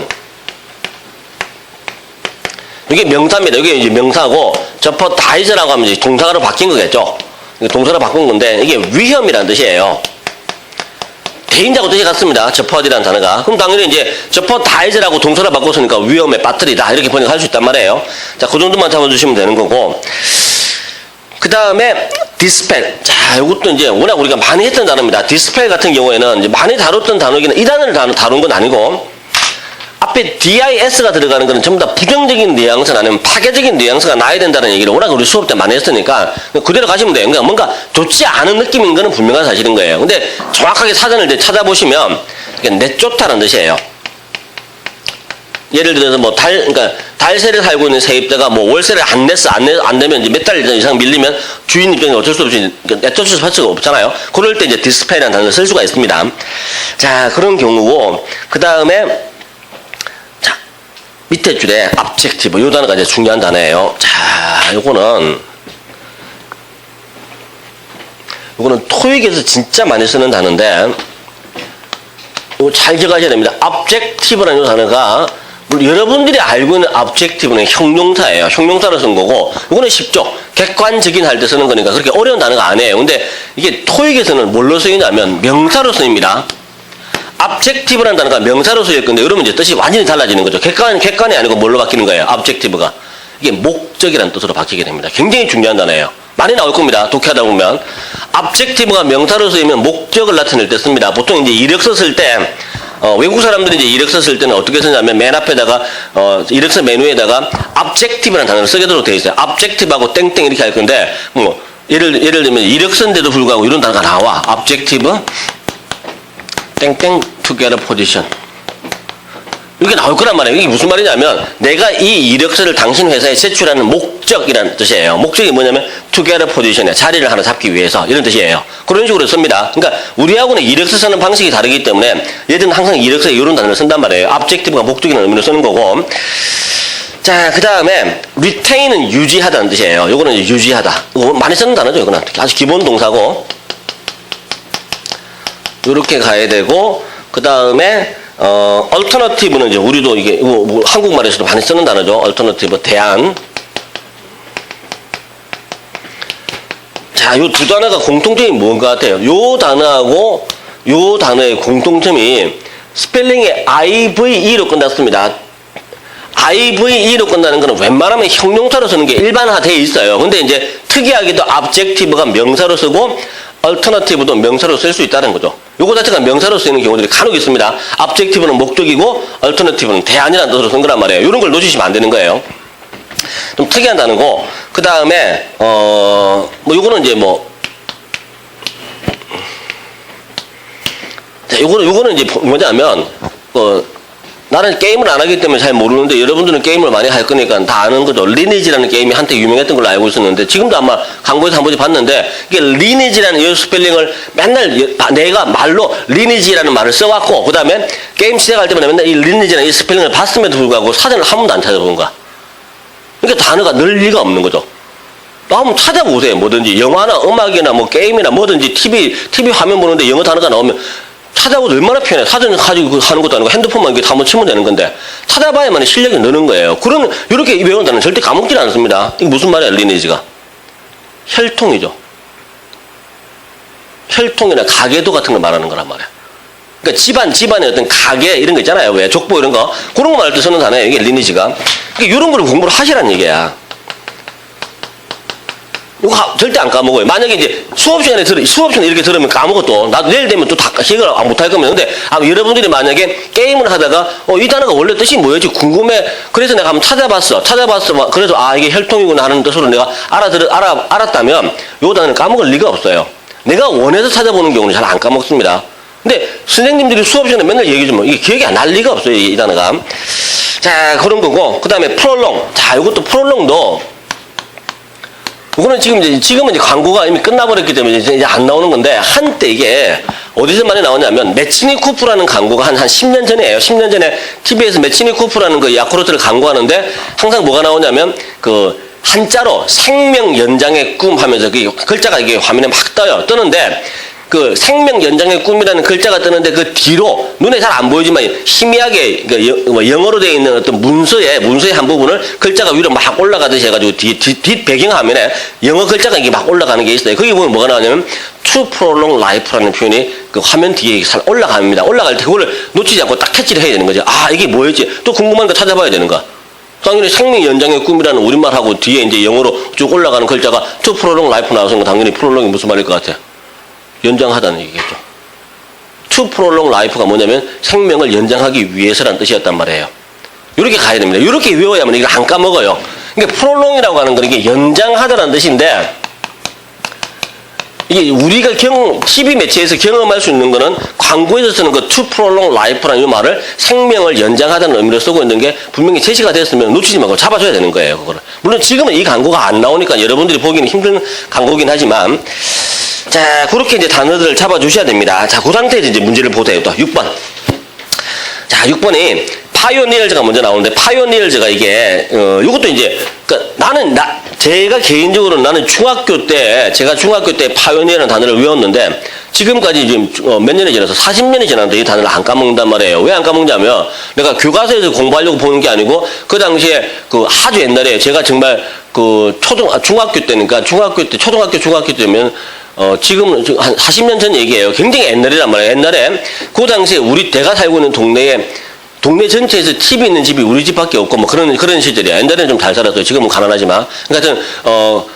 이게 명사입니다. 이게 이제 명사고, jeopardize라고 하면 이제 동사로 바뀐 거겠죠. 동사로 바꾼 건데, 이게 위험이라는 뜻이에요. 대인자고 뜻이 같습니다. jeopard이라는 단어가. 그럼 당연히 이제, jeopardize라고 동사로 바꿨으니까 위험에 빠뜨리다. 이렇게 번역할 수 있단 말이에요. 자, 그 정도만 잡아주시면 되는 거고, 그 다음에 디스펠. 자, 이것도 이제 워낙 우리가 많이 했던 단어입니다. 디스펠 같은 경우에는 이제 많이 다뤘던 단어이긴 이 단어를 다룬 건 아니고 앞에 DIS가 들어가는 거는 전부 다 부정적인 뉘앙스나 아니면 파괴적인 뉘앙스가 나야 된다는 얘기를 워낙 우리 수업 때 많이 했으니까 그대로 가시면 돼요. 그러니까 뭔가 좋지 않은 느낌인 거는 분명한 사실인 거예요. 근데 정확하게 사전을 이제 찾아보시면 이게 내쫓다는 뜻이에요. 예를 들어서 뭐 그러니까 달세를 살고 있는 세입자가 뭐 월세를 안 내면 이제 몇 달 이상 밀리면 주인 입장에 어쩔 수 없이 내쫓을 수가 없잖아요. 그럴 때 이제 디스펠이라는 단어를 쓸 수가 있습니다. 자, 그런 경우고, 그 다음에, 자, 밑에 줄에 objective, 요 단어가 이제 중요한 단어예요. 자, 요거는 토익에서 진짜 많이 쓰는 단어인데, 이거 잘 기억하셔야 됩니다. objective라는 요 단어가 여러분들이 알고 있는 objective는 형용사예요. 형용사로 쓴 거고 이거는 쉽죠. 객관적인 할 때 쓰는 거니까 그렇게 어려운 단어가 아니에요. 근데 이게 토익에서는 뭘로 쓰이냐면 명사로 쓰입니다. objective라는 단어가 명사로 쓰일 건데 여러분 이제 뜻이 완전히 달라지는 거죠. 객관이 아니고 뭘로 바뀌는 거예요. objective가. 이게 목적이라는 뜻으로 바뀌게 됩니다. 굉장히 중요한 단어예요. 많이 나올 겁니다. 독해하다 보면. objective가 명사로 쓰이면 목적을 나타낼 때 씁니다. 보통 이제 이력서 쓸 때 외국 사람들이 이제 이력서 쓸 때는 어떻게 쓰냐면 맨 앞에다가 이력서 메뉴에다가 objective라는 단어를 쓰게 되어 있어요. objective하고 땡땡 이렇게 할 건데 뭐 예를 들면 이력서인데도 불구하고 이런 단어가 나와. objective 땡땡 to get a position 이렇게 나올 거란 말이에요. 이게 무슨 말이냐면 내가 이 이력서를 당신 회사에 제출하는 목적이라는 뜻이에요. 목적이 뭐냐면 to get a position이야. 자리를 하나 잡기 위해서 이런 뜻이에요. 그런 식으로 씁니다. 그러니까 우리하고는 이력서 쓰는 방식이 다르기 때문에 얘들은 항상 이력서에 이런 단어를 쓴단 말이에요. objective가 목적이라는 의미로 쓰는 거고. 자, 그 다음에 retain은 유지하다는 뜻이에요. 요거는 유지하다. 이거 많이 쓰는 단어죠. 이거는 아주 기본 동사고 요렇게 가야 되고 그 다음에 alternative는 이제 우리도 이게 뭐 한국말에서도 많이 쓰는 단어죠. alternative 대안. 자, 요 두 단어가 공통점이 뭔가 같아요? 요 단어하고 요 단어의 공통점이 스펠링이 IVE로 끝났습니다. IVE로 끝나는 거는 웬만하면 형용사로 쓰는 게 일반화되어 있어요. 근데 이제 특이하게도 objective가 명사로 쓰고 alternative도 명사로 쓸 수 있다는 거죠. 요거 자체가 명사로 쓰이는 경우들이 간혹 있습니다. objective는 목적이고 alternative는 대안이라는 뜻으로 쓴 거란 말이에요. 이런 걸 놓치시면 안 되는 거예요. 좀 특이한 단어고, 그 다음에 뭐 요거는 이제 자, 요거는 이제 뭐냐면 나는 게임을 안 하기 때문에 잘 모르는데 여러분들은 게임을 많이 할 거니까 다 아는 거죠. 리니지라는 게임이 한때 유명했던 걸로 알고 있었는데 지금도 아마 광고에서 한 번씩 봤는데 이게 리니지라는 이 스펠링을 맨날 내가 말로 리니지라는 말을 써왔고 그 다음에 게임 시작할 때마다 맨날 이 리니지라는 이 스펠링을 봤음에도 불구하고 사전을 한 번도 안 찾아본 거야. 그러니까 단어가 늘 리가 없는 거죠. 또 한번 찾아보세요. 뭐든지 영화나 음악이나 뭐 게임이나 뭐든지 TV 화면 보는데 영어 단어가 나오면 찾아보도 얼마나 편해. 사전 가지고 하는 것도 아니고 핸드폰만 이렇게 한번 치면 되는 건데 찾아봐야만 실력이 느는 거예요. 이렇게 외운 단어는 절대 까먹질 않습니다. 이게 무슨 말이야, 리니지가? 혈통이죠. 혈통이나 가계도 같은 걸 말하는 거란 말이야. 그러니까 집안의 어떤 가계 이런 거 있잖아요. 왜 족보 이런 거 그런 거 말할 때 쓰는 단어예요. 이게 리니지가. 그러니까 이런 거를 공부를 하시라는 얘기야. 이거 절대 안 까먹어요. 만약에 이제 수업 시간에 이렇게 들으면 까먹어 또. 나도 내일 되면 또 다 기억을 못할 거면. 근데 여러분들이 만약에 게임을 하다가 이 단어가 원래 뜻이 뭐였지 궁금해. 그래서 내가 한번 찾아봤어. 그래서 이게 혈통이구나 하는 뜻으로 내가 알았다면 요 단어는 까먹을 리가 없어요. 내가 원해서 찾아보는 경우는 잘 안 까먹습니다. 근데 선생님들이 수업 시간에 맨날 얘기해 주면 이게 기억이 안 날 리가 없어요. 이 단어가. 자, 그런 거고. 그 다음에 프롤롱. 자, 이것도 프롤롱도 이거는 지금은 이제 광고가 이미 끝나버렸기 때문에 이제 안 나오는 건데, 한때 이게 어디서 많이 나오냐면, 매치니코프라는 광고가 한 10년 전이에요. 10년 전에 TV에서 매치니코프라는 그 야쿠르트를 광고하는데, 항상 뭐가 나오냐면, 한자로 생명 연장의 꿈 하면서 그 글자가 이게 화면에 막 뜨는데, 그 생명 연장의 꿈이라는 글자가 뜨는데 그 뒤로 눈에 잘 안 보이지만 희미하게 영어로 되어 있는 어떤 문서의 한 부분을 글자가 위로 막 올라가듯이 해가지고 뒷 배경화면에 영어 글자가 이게 막 올라가는 게 있어요. 거기 보면 뭐가 나오냐면 to prolong life라는 표현이 그 화면 뒤에 잘 올라갑니다. 올라갈 때 그거를 놓치지 않고 딱 캐치를 해야 되는 거죠. 이게 뭐였지? 또 궁금한 거 찾아봐야 되는 거야. 당연히 생명 연장의 꿈이라는 우리말하고 뒤에 이제 영어로 쭉 올라가는 글자가 to prolong life 나와서 당연히 prolong이 무슨 말일 것 같아? 연장하다는 얘기겠죠. To prolong life가 뭐냐면 생명을 연장하기 위해서라는 뜻이었단 말이에요. 이렇게 가야 됩니다. 이렇게 외워야만 이거 안 까먹어요. 그러니까 prolong이라고 하는 건 이게 연장하다라는 뜻인데 이게 우리가 TV 매체에서 경험할 수 있는 거는 광고에서 쓰는 그 to prolong life라는 이 말을 생명을 연장하다는 의미로 쓰고 있는 게 분명히 제시가 됐으면 놓치지 말고 잡아줘야 되는 거예요. 그거를. 물론 지금은 이 광고가 안 나오니까 여러분들이 보기는 힘든 광고긴 하지만 자, 그렇게 이제 단어들을 잡아주셔야 됩니다. 자, 그 상태에서 이제 문제를 보세요. 또 6번. 자, 6번이 파이오니어즈가 먼저 나오는데, 파이오니어즈가 이게, 이것도 이제, 제가 개인적으로 나는 제가 중학교 때 파이오니어라는 단어를 외웠는데, 지금까지 지금 몇 년이 지나서 40년이 지났는데 이 단어를 안 까먹는단 말이에요. 왜 안 까먹냐면, 내가 교과서에서 공부하려고 보는 게 아니고, 그 당시에 아주 옛날에 제가 정말 중학교 때니까, 초등학교 때면, 지금은 한 40년 전 얘기예요. 굉장히 옛날이란 말이에요. 옛날에 그 당시에 내가 살고 있는 동네 전체에서 TV 있는 집이 우리 집밖에 없고 뭐 그런 시절이야. 옛날에는 좀 잘 살았어요. 지금은 가난하지만. 그러니까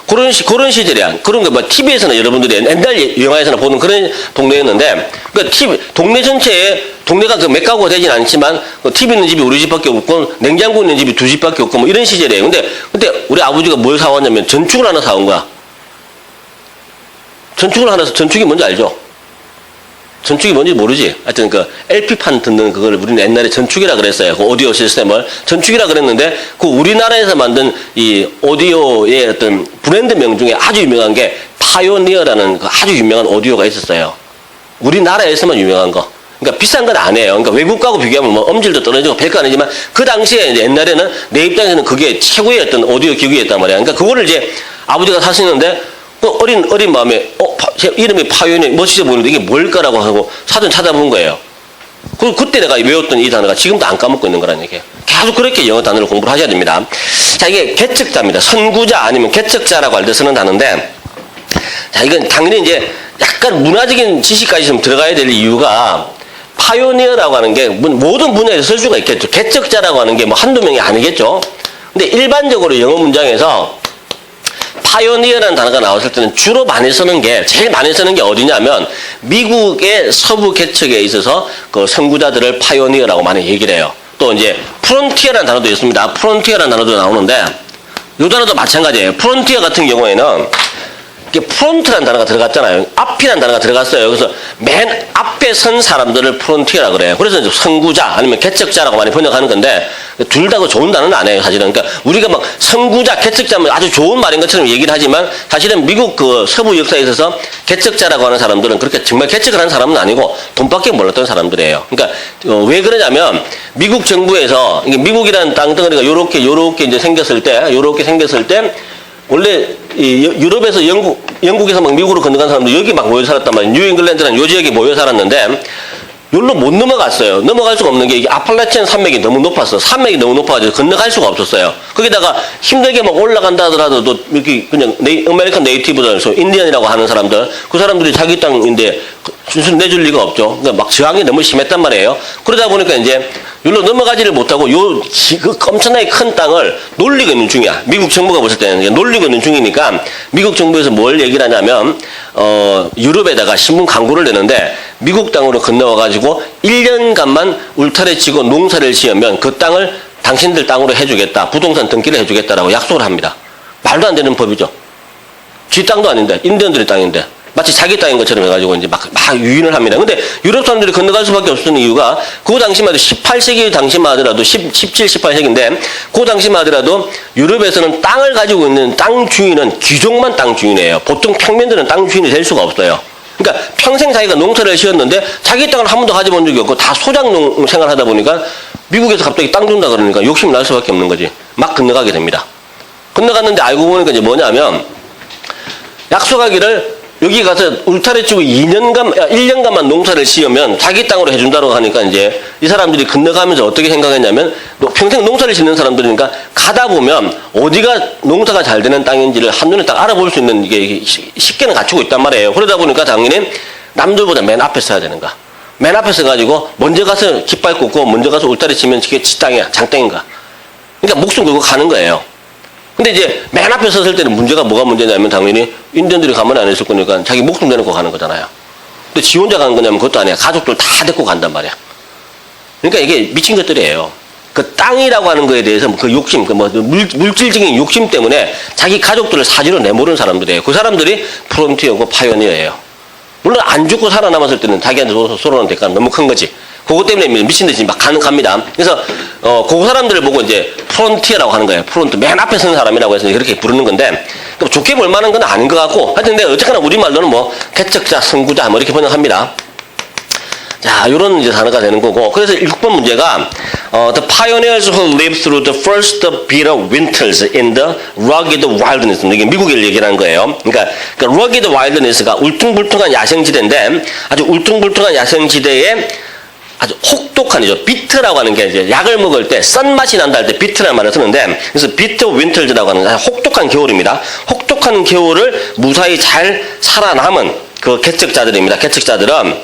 그런 시절이야. 그런 거 뭐 TV에서나 여러분들이 옛날 영화에서나 보는 그런 동네였는데, 그러니까 동네 전체에 동네가 몇 가구가 되진 않지만 TV 있는 집이 우리 집밖에 없고 냉장고 있는 집이 2집밖에 없고 뭐 이런 시절이에요. 근데 그때 우리 아버지가 뭘 사왔냐면 전축을 하나 사온 거야. 전축이 뭔지 알죠? 전축이 뭔지 모르지? 하여튼 LP판 듣는 그걸 우리는 옛날에 전축이라 그랬어요. 그 오디오 시스템을. 전축이라 그랬는데, 우리나라에서 만든 이 오디오의 어떤 브랜드 명 중에 아주 유명한 게 파이오니어라는 아주 유명한 오디오가 있었어요. 우리나라에서만 유명한 거. 그러니까 비싼 건 아니에요. 그러니까 외국하고 비교하면 뭐 엄질도 떨어지고 별거 아니지만, 그 당시에 이제 옛날에는 내 입장에서는 그게 최고의 어떤 오디오 기구였단 말이야. 그러니까 그거를 이제 아버지가 사시는데, 어린 마음에, 이름이 파이오니어 멋있어 보이는데 이게 뭘까라고 하고 사전 찾아본 거예요. 그때 내가 외웠던 이 단어가 지금도 안 까먹고 있는 거라는 얘기예요. 계속 그렇게 영어 단어를 공부를 하셔야 됩니다. 자, 이게 개척자입니다. 선구자 아니면 개척자라고 할 때 쓰는 단어인데, 자, 이건 당연히 이제 약간 문화적인 지식까지 좀 들어가야 될 이유가 파이오니어라고 하는 게 모든 분야에서 쓸 수가 있겠죠. 개척자라고 하는 게 뭐 한두 명이 아니겠죠. 근데 일반적으로 영어 문장에서 파이오니어라는 단어가 나왔을 때는 주로 제일 많이 쓰는 게 어디냐면 미국의 서부 개척에 있어서 그 선구자들을 파이오니어라고 많이 얘기를 해요. 또 이제 프론티어라는 단어도 있습니다. 프론티어라는 단어도 나오는데 이 단어도 마찬가지예요. 프론티어 같은 경우에는 이게 프론트라는 단어가 들어갔잖아요. 앞이라는 단어가 들어갔어요. 그래서 맨 앞에 선 사람들을 프론티어라 그래요. 그래서 이제 선구자 아니면 개척자라고 많이 번역하는 건데 둘 다 그 좋은 단어는 아니에요, 사실은. 그러니까 우리가 막 선구자, 개척자면 아주 좋은 말인 것처럼 얘기를 하지만 사실은 미국 그 서부 역사에 있어서 개척자라고 하는 사람들은 그렇게 정말 개척을 하는 사람은 아니고 돈밖에 몰랐던 사람들이에요. 그러니까 왜 그러냐면 미국 정부에서 미국이라는 땅덩어리가 요렇게 이제 생겼을 때 원래 유럽에서 영국에서 막 미국으로 건너간 사람들 여기 막 모여 살았단 말이에요. 뉴잉글랜드라는 요 지역에 모여 살았는데 여기로 못 넘어갔어요. 넘어갈 수가 없는 게 이게 아팔라치안 산맥이 너무 높았어. 산맥이 너무 높아가지고 건너갈 수가 없었어요. 거기다가 힘들게 막 올라간다 하더라도 또 이렇게 그냥 아메리칸 네이티브들, 인디언이라고 하는 사람들, 그 사람들이 자기 땅인데 순순히 내줄 리가 없죠. 그러니까 막 저항이 너무 심했단 말이에요. 그러다 보니까 이제 여기로 넘어가지를 못하고 그 엄청나게 큰 땅을 놀리고 있는 중이야. 미국 정부가 봤을 때는 놀리고 있는 중이니까 미국 정부에서 뭘 얘기를 하냐면 유럽에다가 신문 광고를 내는데 미국 땅으로 건너와가지고 1년간만 울타리 치고 농사를 지으면 그 땅을 당신들 땅으로 해주겠다. 부동산 등기를 해주겠다라고 약속을 합니다. 말도 안 되는 법이죠. 지 땅도 아닌데 인디언들의 땅인데 마치 자기 땅인 것처럼 해가지고 이제 막 유인을 합니다. 근데 유럽 사람들이 건너갈 수밖에 없었던 이유가 그 당시만 해도 18세기 당시만 하더라도 17, 18세기인데 그 당시만 하더라도 유럽에서는 땅을 가지고 있는 땅 주인은 귀족만 땅 주인이에요. 보통 평민들은 땅 주인이 될 수가 없어요. 그러니까 평생 자기가 농사를 지었는데 자기 땅을 한 번도 가져본 적이 없고 다 소작농 생활하다 보니까 미국에서 갑자기 땅 준다 그러니까 욕심 날 수밖에 없는 거지. 막 건너가게 됩니다. 건너갔는데 알고 보니까 이제 뭐냐면 약속하기를 여기 가서 울타리 치고 1년간만 농사를 지으면 자기 땅으로 해준다고 하니까 이제 이 사람들이 건너가면서 어떻게 생각했냐면 평생 농사를 짓는 사람들이니까 가다 보면 어디가 농사가 잘 되는 땅인지를 한눈에 딱 알아볼 수 있는 이게 쉽게는 갖추고 있단 말이에요. 그러다 보니까 당연히 남들보다 맨 앞에 서야 되는가. 맨 앞에 서가지고 먼저 가서 깃발 꽂고 먼저 가서 울타리 치면 그게 지 땅이야, 장땡인가. 그러니까 목숨 걸고 가는 거예요. 근데 이제 맨 앞에 섰을 때는 뭐가 문제냐면 당연히 인디언들이 가만히 안 있을 거니까 자기 목숨 내놓고 가는 거잖아요. 근데 지 혼자 가는 거냐면 그것도 아니야. 가족들 다 데리고 간단 말이야. 그러니까 이게 미친 것들이에요. 그 땅이라고 하는 거에 대해서 그 욕심, 물질적인 욕심 때문에 자기 가족들을 사지로 내모르는 사람들이에요. 그 사람들이 프론티어고 파이오니어예요. 물론 안 죽고 살아남았을 때는 자기한테 쏘러는 대가가 너무 큰 거지. 그것 때문에 미친 듯이 막 갑니다. 그래서 그 사람들을 보고 이제 프론티어라고 하는 거예요. 프론트 맨 앞에 서는 사람이라고 해서 그렇게 부르는 건데 좋게 볼 만한 건 아닌 것 같고 하여튼 근데 어쨌거나 우리말로는 뭐 개척자, 선구자 뭐 이렇게 번역합니다. 자, 이런 이제 단어가 되는 거고 그래서 6번 문제가 the pioneers who lived through the first bitter winters in the rugged wilderness. 이게 미국을 얘기하는 거예요. 그러니까 rugged wilderness가 울퉁불퉁한 야생지대인데 아주 울퉁불퉁한 야생지대에 아주 혹독한이죠. 비트라고 하는 게 이제 약을 먹을 때 썬맛이 난다 할 때 비트라는 말을 쓰는데 그래서 비터 윈터즈라고 하는 혹독한 겨울입니다. 혹독한 겨울을 무사히 잘 살아남은 그 개척자들입니다. 개척자들은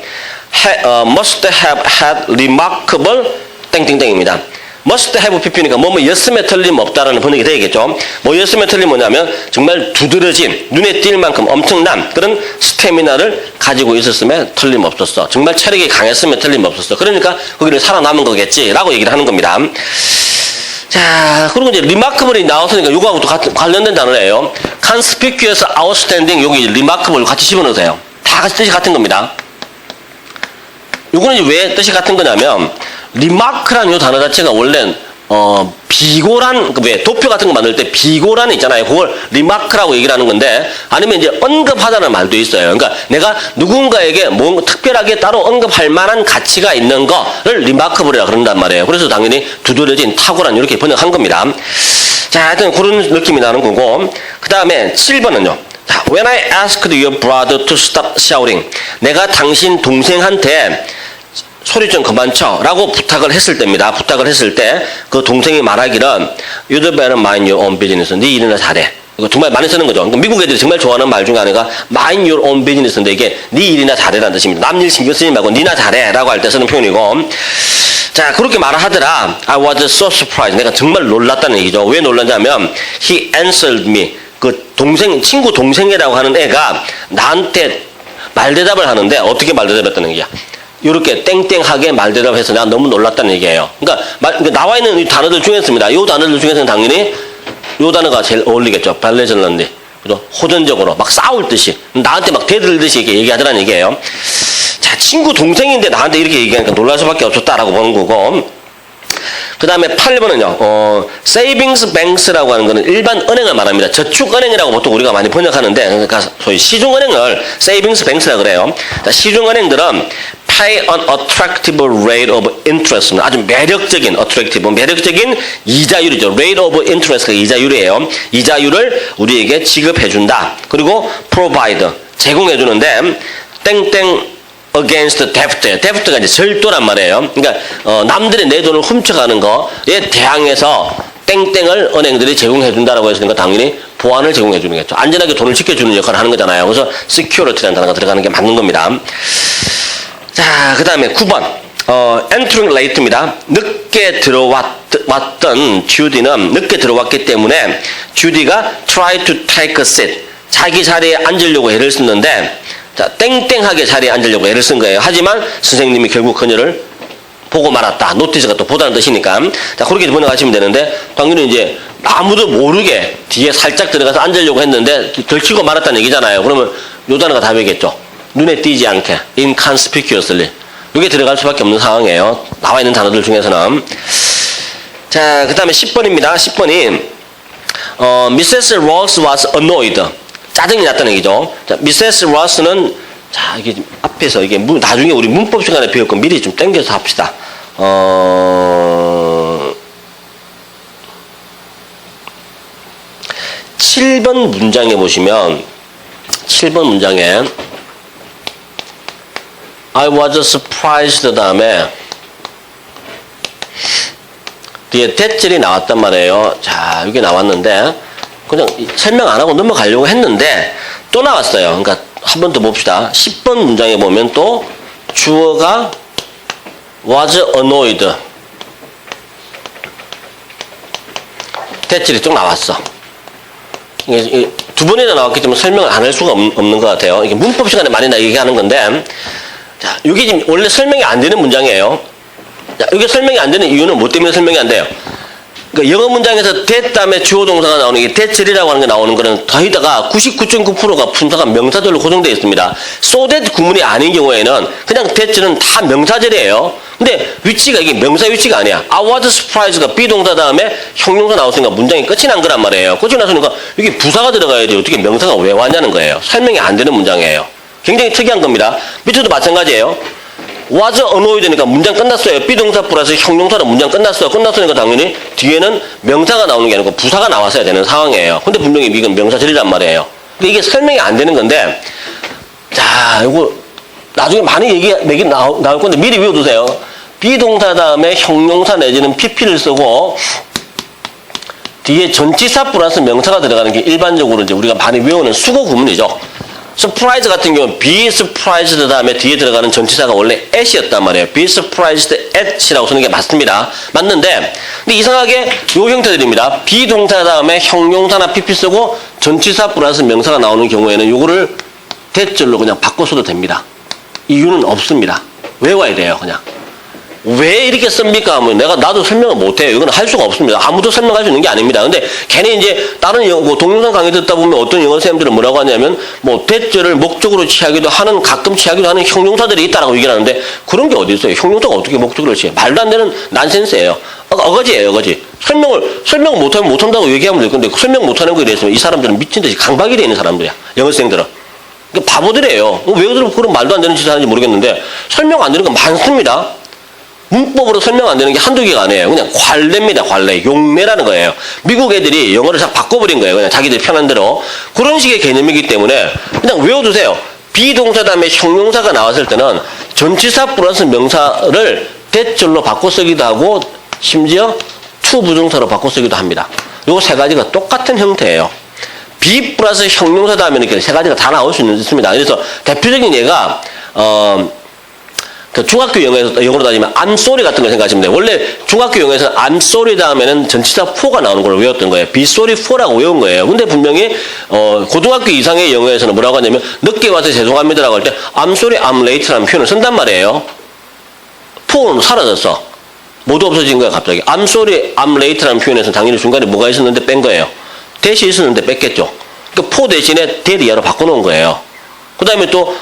must have had remarkable 땡땡땡입니다. must have PP니까 였음에 틀림없다라는 번역이 되겠죠. 였음에 틀림 뭐냐면 정말 두드러진 눈에 띌 만큼 엄청난 그런 스태미나를 가지고 있었음에 틀림없었어. 정말 체력이 강했음에 틀림없었어. 그러니까 거기를 살아남은 거겠지라고 얘기를 하는 겁니다. 자, 그리고 이제 remarkable이 나왔으니까 이거하고 또 관련된 단어예요. conspicuous, outstanding 여기 remarkable 같이 집어넣으세요. 다 같이 뜻이 같은 겁니다. 요거는 왜 뜻이 같은 거냐면 리마크라는 이 단어 자체가 원래 비고란 왜 도표 같은 거 만들 때 비고란 있잖아요. 그걸 리마크라고 얘기를 하는 건데 아니면 이제 언급하다는 말도 있어요. 그러니까 내가 누군가에게 뭐 특별하게 따로 언급할 만한 가치가 있는 거를 리마크블이라 그런단 말이에요. 그래서 당연히 두드러진 탁월한 이렇게 번역한 겁니다. 자, 하여튼 그런 느낌이 나는 거고 그 다음에 7번은요. 자, when I asked your brother to stop shouting, 내가 당신 동생한테 소리 좀 그만 쳐 라고 부탁을 했을 때입니다. 부탁을 했을 때 그 동생이 말하기를 You'd better mind your own business. 네 일이나 잘해. 이거 정말 많이 쓰는 거죠. 그러니까 미국 애들이 정말 좋아하는 말 중에 하나가 mind your own business인데 이게 네 일이나 잘해라는 뜻입니다. 남 일 신경 쓰지 말고 니나 잘해라고 할 때 쓰는 표현이고. 자, 그렇게 말을 하더라. I was so surprised. 내가 정말 놀랐다는 얘기죠. 왜 놀랐냐면 he answered me. 그 친구 동생이라고 하는 애가 나한테 말대답을 하는데 어떻게 말대답했다는 얘기야. 이렇게 땡땡하게 말대답해서 내가 너무 놀랐다는 얘기예요. 그러니까 나와 있는 이 단어들 중에서입니다. 이 단어들 중에서는 당연히 이 단어가 제일 어울리겠죠. 발레전런디. 그죠? 호전적으로 막 싸울 듯이 나한테 막 대들듯이 이렇게 얘기하더라는 얘기예요. 자, 친구 동생인데 나한테 이렇게 얘기하니까 놀랄 수밖에 없었다라고 보는 거고. 그 다음에 8번은요, savings banks라고 하는 거는 일반 은행을 말합니다. 저축은행이라고 보통 우리가 많이 번역하는데, 그러니까 소위 시중은행을 savings banks라고 그래요. 시중은행들은 pay an attractive rate of interest. 아주 매력적인 이자율이죠. rate of interest가 이자율이에요. 이자율을 우리에게 지급해준다. 그리고 provide, 제공해주는데, 땡땡 against debt. debt가 이제 절도란 말이에요. 그러니까 남들의 내 돈을 훔쳐가는 거에 대항해서 땡땡을 은행들이 제공해준다라고 했으니까 당연히 보안을 제공해주는 거죠. 안전하게 돈을 지켜주는 역할을 하는 거잖아요. 그래서 security라는 단어가 들어가는 게 맞는 겁니다. 자, 그 다음에 9번 entering late입니다. 늦게 들어왔던 주디는 늦게 들어왔기 때문에 주디가 try to take a seat. 자기 자리에 앉으려고 애를 썼는데 자, 땡땡하게 자리에 앉으려고 애를 쓴 거예요. 하지만 선생님이 결국 그녀를 보고 말았다. 노티스가 또 보다는 뜻이니까. 자, 그렇게 번역하시면 되는데, 당연히 이제 아무도 모르게 뒤에 살짝 들어가서 앉으려고 했는데, 들키고 말았다는 얘기잖아요. 그러면 요 단어가 답이겠죠. 눈에 띄지 않게. inconspicuously. 이게 들어갈 수밖에 없는 상황이에요. 나와 있는 단어들 중에서는. 자, 그 다음에 10번입니다. 10번이, Mrs. Ross was annoyed. 짜증이 났다는 얘기죠. 자, 미세스 로스는 자, 이게 앞에서 이게 나중에 우리 문법 시간에 배울 건 미리 좀 땡겨서 합시다. 7번 문장에 보시면 7번 문장에 I was surprised 다음에 뒤에 대절이 나왔단 말이에요. 자, 이게 나왔는데 그냥 설명 안 하고 넘어가려고 했는데 또 나왔어요. 그러니까 한 번 더 봅시다. 10번 문장에 보면 또 주어가 was annoyed. 대절이 쭉 나왔어. 이게 두 번이나 나왔기 때문에 설명을 안 할 수가 없는 것 같아요. 이게 문법 시간에 많이 얘기하는 건데, 자, 이게 지금 원래 설명이 안 되는 문장이에요. 자, 이게 설명이 안 되는 이유는 뭐 때문에 설명이 안 돼요? 그러니까 영어 문장에서 that 다음에 주어 동사가 나오는 게 that이라고 하는 게 나오는 거는 거의다가 99.9%가 분사가 명사절로 고정되어 있습니다. so that 구문이 아닌 경우에는 그냥 that는 다 명사절이에요. 근데 위치가 이게 명사 위치가 아니야. I was surprised가 비동사 다음에 형용사 나왔으니까 문장이 끝이 난 거란 말이에요. 끝이 났으니까 이게 부사가 들어가야 돼요. 어떻게 명사가 왜 왔냐는 거예요. 설명이 안 되는 문장이에요. 굉장히 특이한 겁니다. 밑에도 마찬가지예요. was annoyed니까 문장 끝났어요. 비동사 플러스 형용사로 문장 끝났어. 끝났으니까 당연히 뒤에는 명사가 나오는 게 아니고 부사가 나왔어야 되는 상황이에요. 근데 분명히 이건 명사절이란 말이에요. 이게 설명이 안 되는 건데, 자, 이거 나중에 많이 얘기 나올 건데 미리 외워두세요. 비동사 다음에 형용사 내지는 pp를 쓰고 뒤에 전치사 플러스 명사가 들어가는 게 일반적으로 이제 우리가 많이 외우는 수거 구문이죠. surprise 같은 경우는 be surprised 다음에 뒤에 들어가는 전치사가 원래 at이었단 말이에요. be surprised at이라고 쓰는 게 맞습니다. 맞는데, 근데 이상하게 요 형태들입니다. 비동사 다음에 형용사나 pp 쓰고 전치사 플러스 명사가 나오는 경우에는 요거를 대절로 그냥 바꿔 써도 됩니다. 이유는 없습니다. 외워야 돼요, 그냥. 왜 이렇게 씁니까? 하면 나도 설명을 못해요. 이건 할 수가 없습니다. 아무도 설명할 수 있는 게 아닙니다. 근데 괜히 이제 다른 동영상 강의 듣다 보면 어떤 영어 선생님들은 뭐라고 하냐면 대절을 목적으로 취하기도 하는, 가끔 취하기도 하는 형용사들이 있다라고 얘기를 하는데 그런 게 어디 있어요? 형용사가 어떻게 목적으로 취해? 말도 안 되는 난센스예요. 어거지예요, 어거지. 설명을 못한다고 얘기하면 될 건데 설명 못하는 거에 대해서 이 사람들은 미친 듯이 강박이 돼 있는 사람들이야. 영어 선생들은. 그러니까 바보들이에요. 왜 그런 말도 안 되는 짓을 하는지 모르겠는데 설명 안 되는 거 많습니다. 문법으로 설명 안 되는 게 한두 개가 아니에요. 그냥 관례입니다. 관례. 용례라는 거예요. 미국 애들이 영어를 잘 바꿔버린 거예요. 그냥 자기들 편한 대로. 그런 식의 개념이기 때문에 그냥 외워두세요. 비동사 다음에 형용사가 나왔을 때는 전치사 플러스 명사를 대절로 바꿔 쓰기도 하고 심지어 to 부정사로 바꿔 쓰기도 합니다. 요 세 가지가 똑같은 형태예요. be 플러스 형용사다 하면 이렇게 세 가지가 다 나올 수 있습니다. 그래서 대표적인 예가 그 중학교 영어로 따지면 I'm sorry 같은 걸 생각하시면 돼요. 원래 중학교 영어에서 I'm sorry 다음에는 전치사 for가 나오는 걸 외웠던 거예요. be sorry for라고 외운 거예요. 근데 분명히 고등학교 이상의 영어에서는 뭐라고 하냐면 늦게 와서 죄송합니다라고 할 때 I'm sorry, I'm late라는 표현을 쓴단 말이에요. for는 사라졌어. 모두 없어진 거야 갑자기. I'm sorry, I'm late라는 표현에서 당연히 중간에 뭐가 있었는데 뺀 거예요. 대시 있었는데 뺐겠죠. 그러니까 for 대신에 대리야로 바꿔놓은 거예요. 그 다음에 또,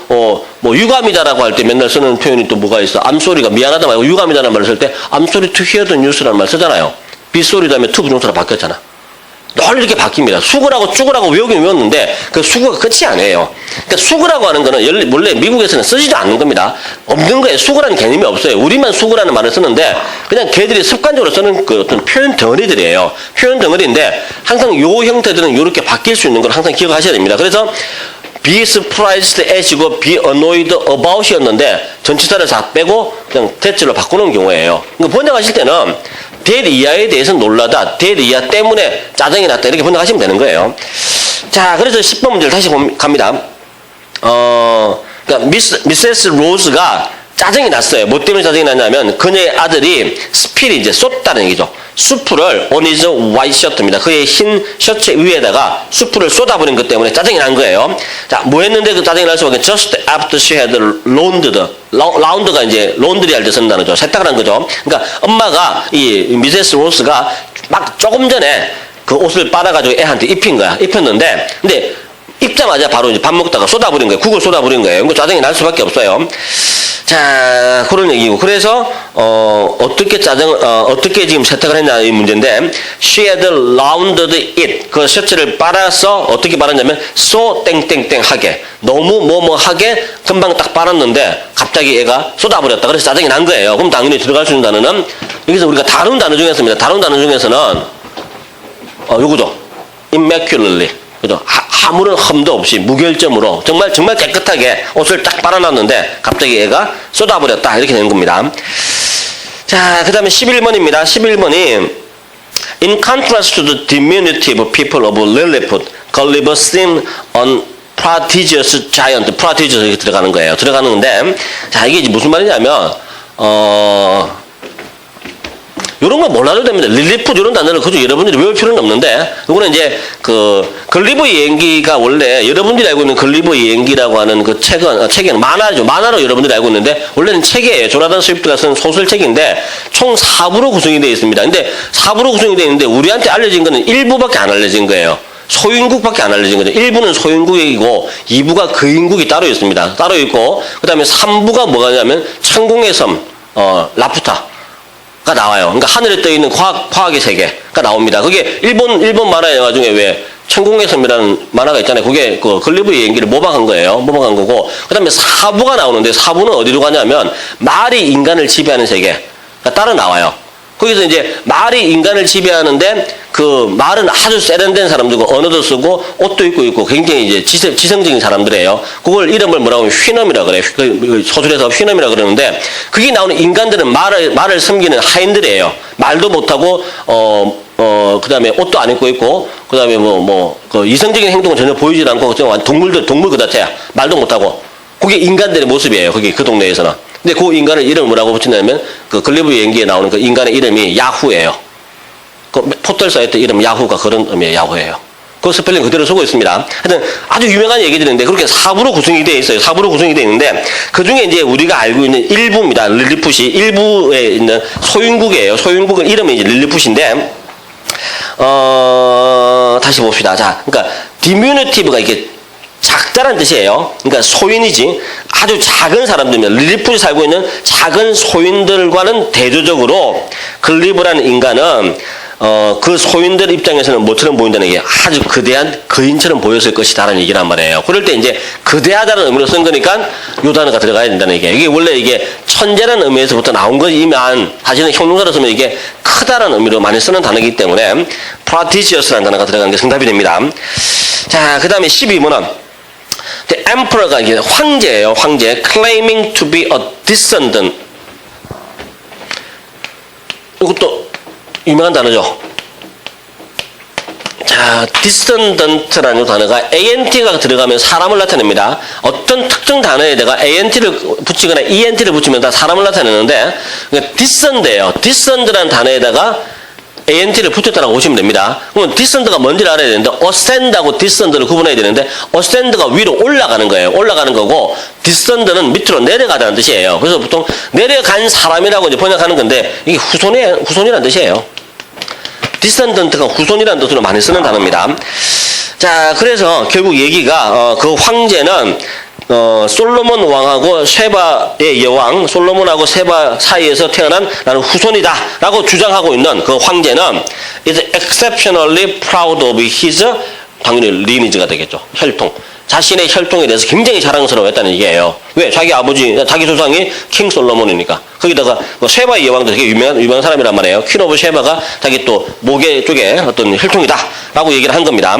뭐, 유감이다라고 할 때 맨날 쓰는 표현이 또 뭐가 있어. I'm sorry가 미안하다 말고 유감이다라는 말을 쓸 때 I'm sorry to hear the news라는 말 쓰잖아요. be sorry 다음에 to 부정사로 바뀌었잖아. 늘 이렇게 바뀝니다. 수그라고 쭈그라고 외우긴 외웠는데 그 수그가 끝이 아니에요. 그러니까 수그라고 하는 거는 원래 미국에서는 쓰지도 않는 겁니다. 없는 거예요. 수그라는 개념이 없어요. 우리만 수그라는 말을 쓰는데 그냥 걔들이 습관적으로 쓰는 그 어떤 표현 덩어리들이에요. 표현 덩어리인데 항상 요 형태들은 이렇게 바뀔 수 있는 걸 항상 기억하셔야 됩니다. 그래서 be surprised as이고 be annoyed about이었는데 전치사를 다 빼고 그냥 that로 바꾸는 경우예요. 그러니까 번역하실 때는 that 이하에 대해서 놀라다, that 이하 때문에 짜증이 났다 이렇게 번역하시면 되는 거예요. 자, 그래서 10번 문제를 다시 갑니다. 그러니까 미세스 로즈가 짜증이 났어요. 뭐 때문에 짜증이 났냐면 그녀의 아들이 스피를 이제 쏟다는 얘기죠. 수프를 on his white shirt입니다. 그의 흰 셔츠 위에다가 수프를 쏟아버린 것 때문에 짜증이 난 거예요. 자, 뭐 했는데 그 짜증이 날 수밖에 just after she had laundered. 라운드가 이제 론드리 할 때 쓰는 단어죠. 세탁을 한 거죠. 그러니까 엄마가 이 미세스 로스가 막 조금 전에 그 옷을 빨아가지고 애한테 입힌 거야. 입혔는데 근데 입자마자 바로 이제 밥 먹다가 쏟아버린 거예요. 국을 쏟아버린 거예요. 그러니까 짜증이 날 수밖에 없어요. 자, 그런 얘기고. 그래서, 어떻게 어떻게 지금 세탁을 했냐, 이 문제인데, she had laundered it. 그 셔츠를 빨아서, 어떻게 빨았냐면, so 땡땡땡 하게. 너무 뭐뭐 하게, 금방 딱 빨았는데, 갑자기 얘가 쏟아버렸다. 그래서 짜증이 난 거예요. 그럼 당연히 들어갈 수 있는 단어는, 여기서 우리가 다룬 단어 중에서입니다. 다룬 단어 중에서는, 요거죠. immaculately. 그죠? 아무런 흠도 없이 무결점으로 정말 깨끗하게 옷을 딱 빨아놨는데 갑자기 얘가 쏟아버렸다 이렇게 되는 겁니다. 자, 그 다음에 11번입니다. 11번이 In contrast to the diminutive people of Lilliput, Gulliver seemed an prodigious giant. prodigious 이렇게 들어가는 거예요. 들어가는데 자, 이게 무슨 말이냐면 이런 거 몰라도 됩니다. 릴리풋 이런 단어를 그저 여러분들이 외울 필요는 없는데 이거는 이제 그 글리버 여행기가 원래 여러분들이 알고 있는 글리버 여행기라고 하는 그 책은 만화죠. 만화로 여러분들이 알고 있는데 원래는 책이에요. 조나단 스위프트가 쓴 소설책인데 총 4부로 구성이 되어 있습니다. 근데 4부로 구성이 되어 있는데 우리한테 알려진 거는 1부밖에 안 알려진 거예요. 소인국밖에 안 알려진 거죠. 1부는 소인국이고 2부가 거인국이 따로 있습니다. 따로 있고 그 다음에 3부가 뭐냐면 천궁의 섬 라푸타 가 나와요. 그러니까 하늘에 떠 있는 과학의 세계가 나옵니다. 그게 일본 만화 영화 중에 왜 천궁의 섬이라는 만화가 있잖아요. 그게 그 글리버의 연기를 모방한 거예요. 모방한 거고. 그다음에 4부가 나오는데 4부는 어디로 가냐면 말이 인간을 지배하는 세계가 따로 나와요. 거기서 이제 말이 인간을 지배하는데 그 말은 아주 세련된 사람들고 언어도 쓰고 옷도 입고 있고 굉장히 이제 지성적인 사람들이에요. 그걸 이름을 뭐라고 하면 휘넘이라 그래요. 소설에서 휘넘이라 그러는데 거기 나오는 인간들은 말을 섬기는 하인들이에요. 말도 못하고 그다음에 옷도 안 입고 있고 그다음에 그 이성적인 행동은 전혀 보이지 않고 동물 그 자체야. 말도 못하고 그게 인간들의 모습이에요. 거기 그 동네에서는. 근데 그 인간을 이름을 뭐라고 붙이냐면 그 글리버 연기에 나오는 그 인간의 이름이 야후예요. 그 포털 사이트 이름 야후가 그런 의미의 야후예요. 그 스펠링 그대로 쓰고 있습니다. 하여튼 아주 유명한 얘기들인데 그렇게 4부로 구성이 되어 있어요. 4부로 구성이 되어 있는데 그 중에 이제 우리가 알고 있는 일부입니다. 릴리풋이 일부에 있는 소윤국이에요. 소윤국은 이름이 이제 릴리풋인데 다시 봅시다. 자, 그러니까 디뮤니티브가 이게 작다란 뜻이에요. 그러니까 소인이지 아주 작은 사람들입니다. 릴리풋이 살고 있는 작은 소인들과는 대조적으로 글리버라는 인간은 그 소인들 입장에서는 뭐처럼 보인다는 게 아주 거대한 거인처럼 보였을 것이다라는 얘기란 말이에요. 그럴 때 이제 거대하다는 의미로 쓴 거니까 요 단어가 들어가야 된다는 얘기예요. 이게 원래 이게 천재라는 의미에서부터 나온 거지만 사실은 형용사로 쓰면 이게 크다라는 의미로 많이 쓰는 단어이기 때문에 prodigious라는 단어가 들어간 게 정답이 됩니다. 자, 그 다음에 12번은 The emperor가 이게 황제예요. 황제. claiming to be a descendant. 이것도 유명한 단어죠. 자, descendant라는 단어가 ant가 들어가면 사람을 나타냅니다. 어떤 특정 단어에 내가 ant를 붙이거나 ent를 붙이면 다 사람을 나타내는데, 그러니까 descend예요. descend라는 단어에다가 ant를 붙였다고 보시면 됩니다. 그러면 descend가 뭔지를 알아야 되는데, ascend하고 descend를 구분해야 되는데, ascend가 위로 올라가는 거예요. 올라가는 거고, descend는 밑으로 내려가다는 뜻이에요. 그래서 보통 내려간 사람이라고 이제 번역하는 건데, 이게 후손이라는 뜻이에요. descendant가 후손이라는 뜻으로 많이 쓰는 단어입니다. 자, 그래서 결국 얘기가 그 황제는 솔로몬 왕하고 쉐바의 여왕, 솔로몬하고 쉐바 사이에서 태어난 나는 후손이다라고 주장하고 있는 그 황제는 is exceptionally proud of his 당연히 lineage가 되겠죠. 혈통. 자신의 혈통에 대해서 굉장히 자랑스러워했다는 얘기예요. 왜? 자기 아버지, 자기 조상이 킹 솔로몬이니까. 거기다가 쉐바의 여왕도 되게 유명한 사람이란 말이에요. 퀸 오브 쉐바가 자기 또 모계 쪽에 어떤 혈통이다라고 얘기를 한 겁니다.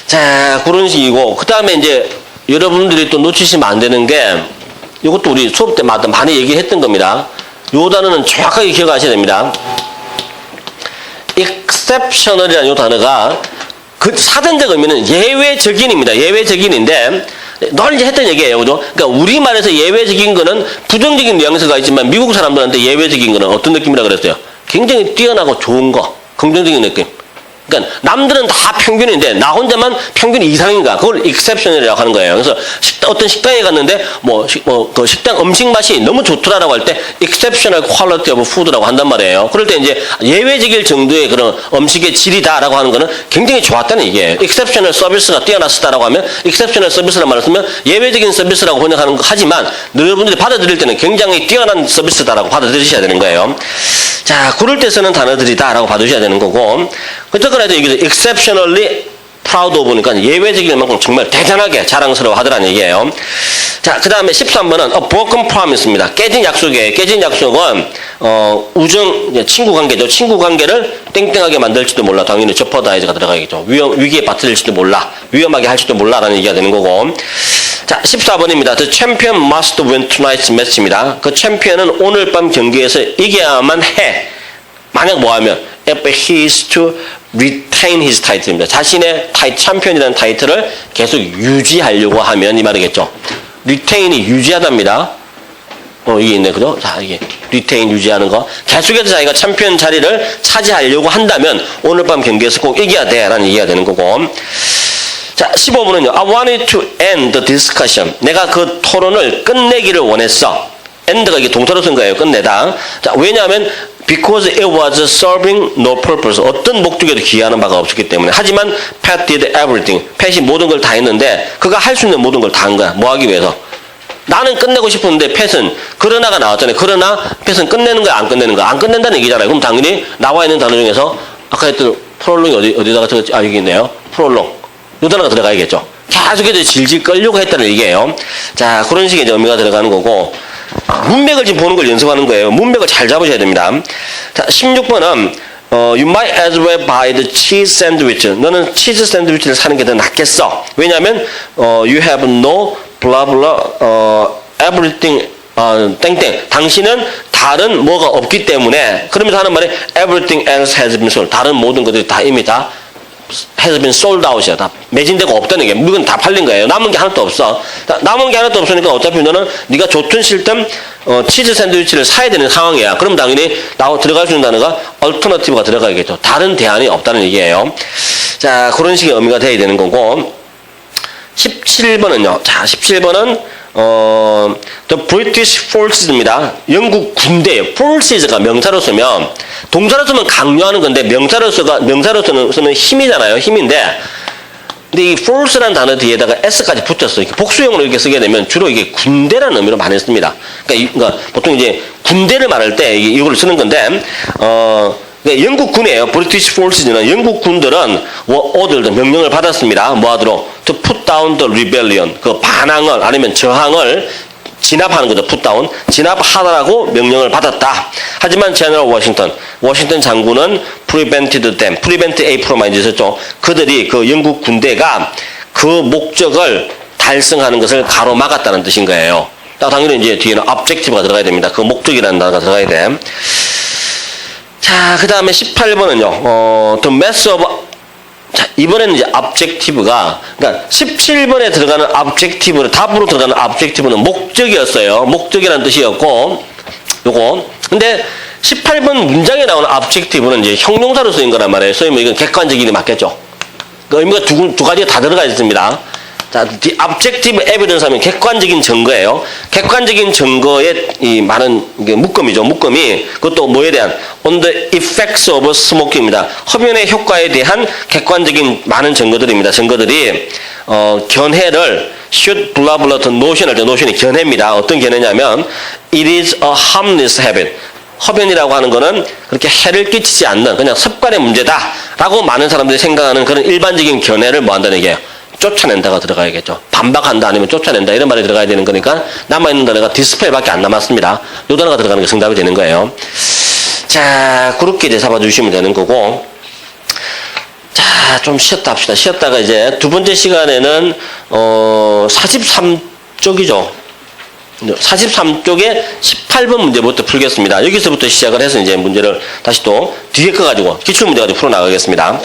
자, 그런 식이고, 그 다음에 이제 여러분들이 또 놓치시면 안 되는 게, 이것도 우리 수업 때마다 많이 얘기했던 겁니다. 요 단어는 정확하게 기억하셔야 됩니다. exceptional이라는 요 단어가 그 사전적 의미는 예외적인입니다. 예외적인인데 늘 이제 했던 얘기예요. 그죠? 그러니까 우리말에서 예외적인 거는 부정적인 뉘앙스가 있지만 미국 사람들한테 예외적인 거는 어떤 느낌이라 그랬어요? 굉장히 뛰어나고 좋은 거, 긍정적인 느낌. 그러니까 남들은 다 평균인데 나 혼자만 평균 이상인가? 그걸 exception이라고 하는 거예요. 그래서 어떤 식당에 갔는데 그 식당 음식 맛이 너무 좋더라라고 할 때 exceptional quality of food라고 한단 말이에요. 그럴 때 이제 예외적일 정도의 그런 음식의 질이다라고 하는 거는 굉장히 좋았다는 얘기예요. exceptional 서비스가 뛰어났다라고 하면 exceptional 서비스라는 말을 쓰면 예외적인 서비스라고 번역하는 거 하지만 여러분들이 받아들일 때는 굉장히 뛰어난 서비스다라고 받아들이셔야 되는 거예요. 자, 그럴 때 쓰는 단어들이다라고 봐두셔야 되는 거고, 어쨌거나 여기서 exceptionally proud of니까 예외적인 만큼 정말 대단하게 자랑스러워 하더라는 얘기예요. 자, 그 다음에 13번은 a broken promise입니다. 깨진 약속이에요. 깨진 약속은 우정, 친구 관계죠. 친구 관계를 땡땡하게 만들지도 몰라. 당연히 jeopardize가 들어가겠죠. 위기에 빠뜨릴지도 몰라. 위험하게 할지도 몰라라는 얘기가 되는 거고. 자, 14번입니다. The champion must win tonight's match입니다. 그 챔피언은 오늘 밤 경기에서 이겨야만 해. 만약 뭐하면 if he is to retain his title입니다. 자신의 챔피언이라는 타이틀을 계속 유지하려고 하면 이 말이겠죠. retain이 유지하답니다. 이게 있네, 그죠? 자, 이게 retain 유지하는 거. 계속해서 자기가 챔피언 자리를 차지하려고 한다면 오늘 밤 경기에서 꼭 이겨야 돼라는 얘기가 되는 거고. 자, 15번은요. I wanted to end the discussion. 내가 그 토론을 끝내기를 원했어. end가 이게 동사로 쓴 거예요. 끝내다. 자, 왜냐하면 because it was serving no purpose. 어떤 목적에도 기여하는 바가 없었기 때문에. 하지만 Pat did everything. 팻이 모든 걸 다 했는데 그가 할 수 있는 모든 걸 다 한 거야. 뭐 하기 위해서? 나는 끝내고 싶었는데 팻은 그러나가 나왔잖아요. 그러나 팻은 끝내는 거야, 안 끝내는 거야? 안 끝낸다는 얘기잖아요. 그럼 당연히 나와 있는 단어 중에서 아까 했던 프롤롱이 어디다가 적었지? 아, 여기 있네요. 프롤롱. 요 단어가 들어가야겠죠. 계속해서 질질 끌려고 했다는 얘기예요. 자, 그런 식의 의미가 들어가는 거고, 문맥을 지금 보는 걸 연습하는 거예요. 문맥을 잘 잡으셔야 됩니다. 자, 16번은 You might as well buy the cheese sandwich. 너는 치즈 샌드위치를 사는 게 더 낫겠어. 왜냐하면 You have no blah blah everything 땡땡. 당신은 다른 뭐가 없기 때문에. 그러면서 하는 말이 Everything else has been sold. 다른 모든 것들이 다 이미 다 has been sold out이야. 다 매진되고 없다는 게. 물건 다 팔린 거예요. 남은 게 하나도 없어. 남은 게 하나도 없으니까 어차피 너는 네가 좋든 싫든 치즈 샌드위치를 사야 되는 상황이야. 그럼 당연히 들어갈 수 있는 단어가 alternative가 들어가야겠죠. 다른 대안이 없다는 얘기예요. 자, 그런 식의 의미가 돼야 되는 거고. 17번은요. 자, 17번은 The British Forces입니다. 영국 군대예요. Forces가 명사로 쓰면 동사로 쓰면 강요하는 건데 명사로 쓰는 힘이잖아요. 힘인데 근데 이 force라는 단어 뒤에다가 s까지 붙였어. 이렇게 복수형으로 이렇게 쓰게 되면 주로 이게 군대라는 의미로 많이 씁니다. 그러니까 보통 이제 군대를 말할 때 이걸 쓰는 건데 영국 군이에요. 브리티시 폴스는 영국 군들은 오더를 명령을 받았습니다. 뭐 하도록? To put down the rebellion. 그 반항을 아니면 저항을 진압하는 거죠. put down. 진압하라고 명령을 받았다. 하지만 제너럴 워싱턴 장군은 prevented them. prevent A프로 많이 쓰셨죠. 그들이 그 영국 군대가 그 목적을 달성하는 것을 가로막았다는 뜻인 거예요. 당연히 이제 뒤에는 objective가 들어가야 됩니다. 그 목적이라는 단어가 들어가야 돼. 자, 그 다음에 18번은요. The mass of 자, 이번에는 이제 objective가, 그러니까 17번에 들어가는 objective는, 답으로 들어가는 objective는 목적이었어요. 목적이라는 뜻이었고, 요거. 근데 18번 문장에 나오는 objective는 이제 형용사로 쓰인 거란 말이에요. 쓰이면 이건 객관적인이 맞겠죠. 그 의미가 두 가지가 다 들어가 있습니다. 자, the objective evidence 하면 객관적인 증거예요. 객관적인 증거에 이 많은 이게 묶음이죠. 묶음이 그것도 뭐에 대한 on the effects of smoking입니다. 흡연의 효과에 대한 객관적인 많은 증거들입니다. 증거들이 견해를 should blah blah notion할 때 notion이 견해입니다. 어떤 견해냐면 it is a harmless habit. 흡연이라고 하는 거는 그렇게 해를 끼치지 않는 그냥 습관의 문제다라고 많은 사람들이 생각하는 그런 일반적인 견해를 뭐 한다는 얘기예요. 쫓아낸다가 들어가야겠죠. 반박한다 아니면 쫓아낸다 이런 말이 들어가야 되는 거니까 남아있는 단어가 디스펠밖에 안 남았습니다. 이 단어가 들어가는 게 정답이 되는 거예요. 자, 그렇게 이제 잡아주시면 되는 거고. 자, 좀 쉬었다 합시다. 쉬었다가 이제 두 번째 시간에는 43쪽이죠. 43쪽에 18번 문제부터 풀겠습니다. 여기서부터 시작을 해서 이제 문제를 다시 또 뒤에 거 가지고 기출문제 가지고 풀어 나가겠습니다.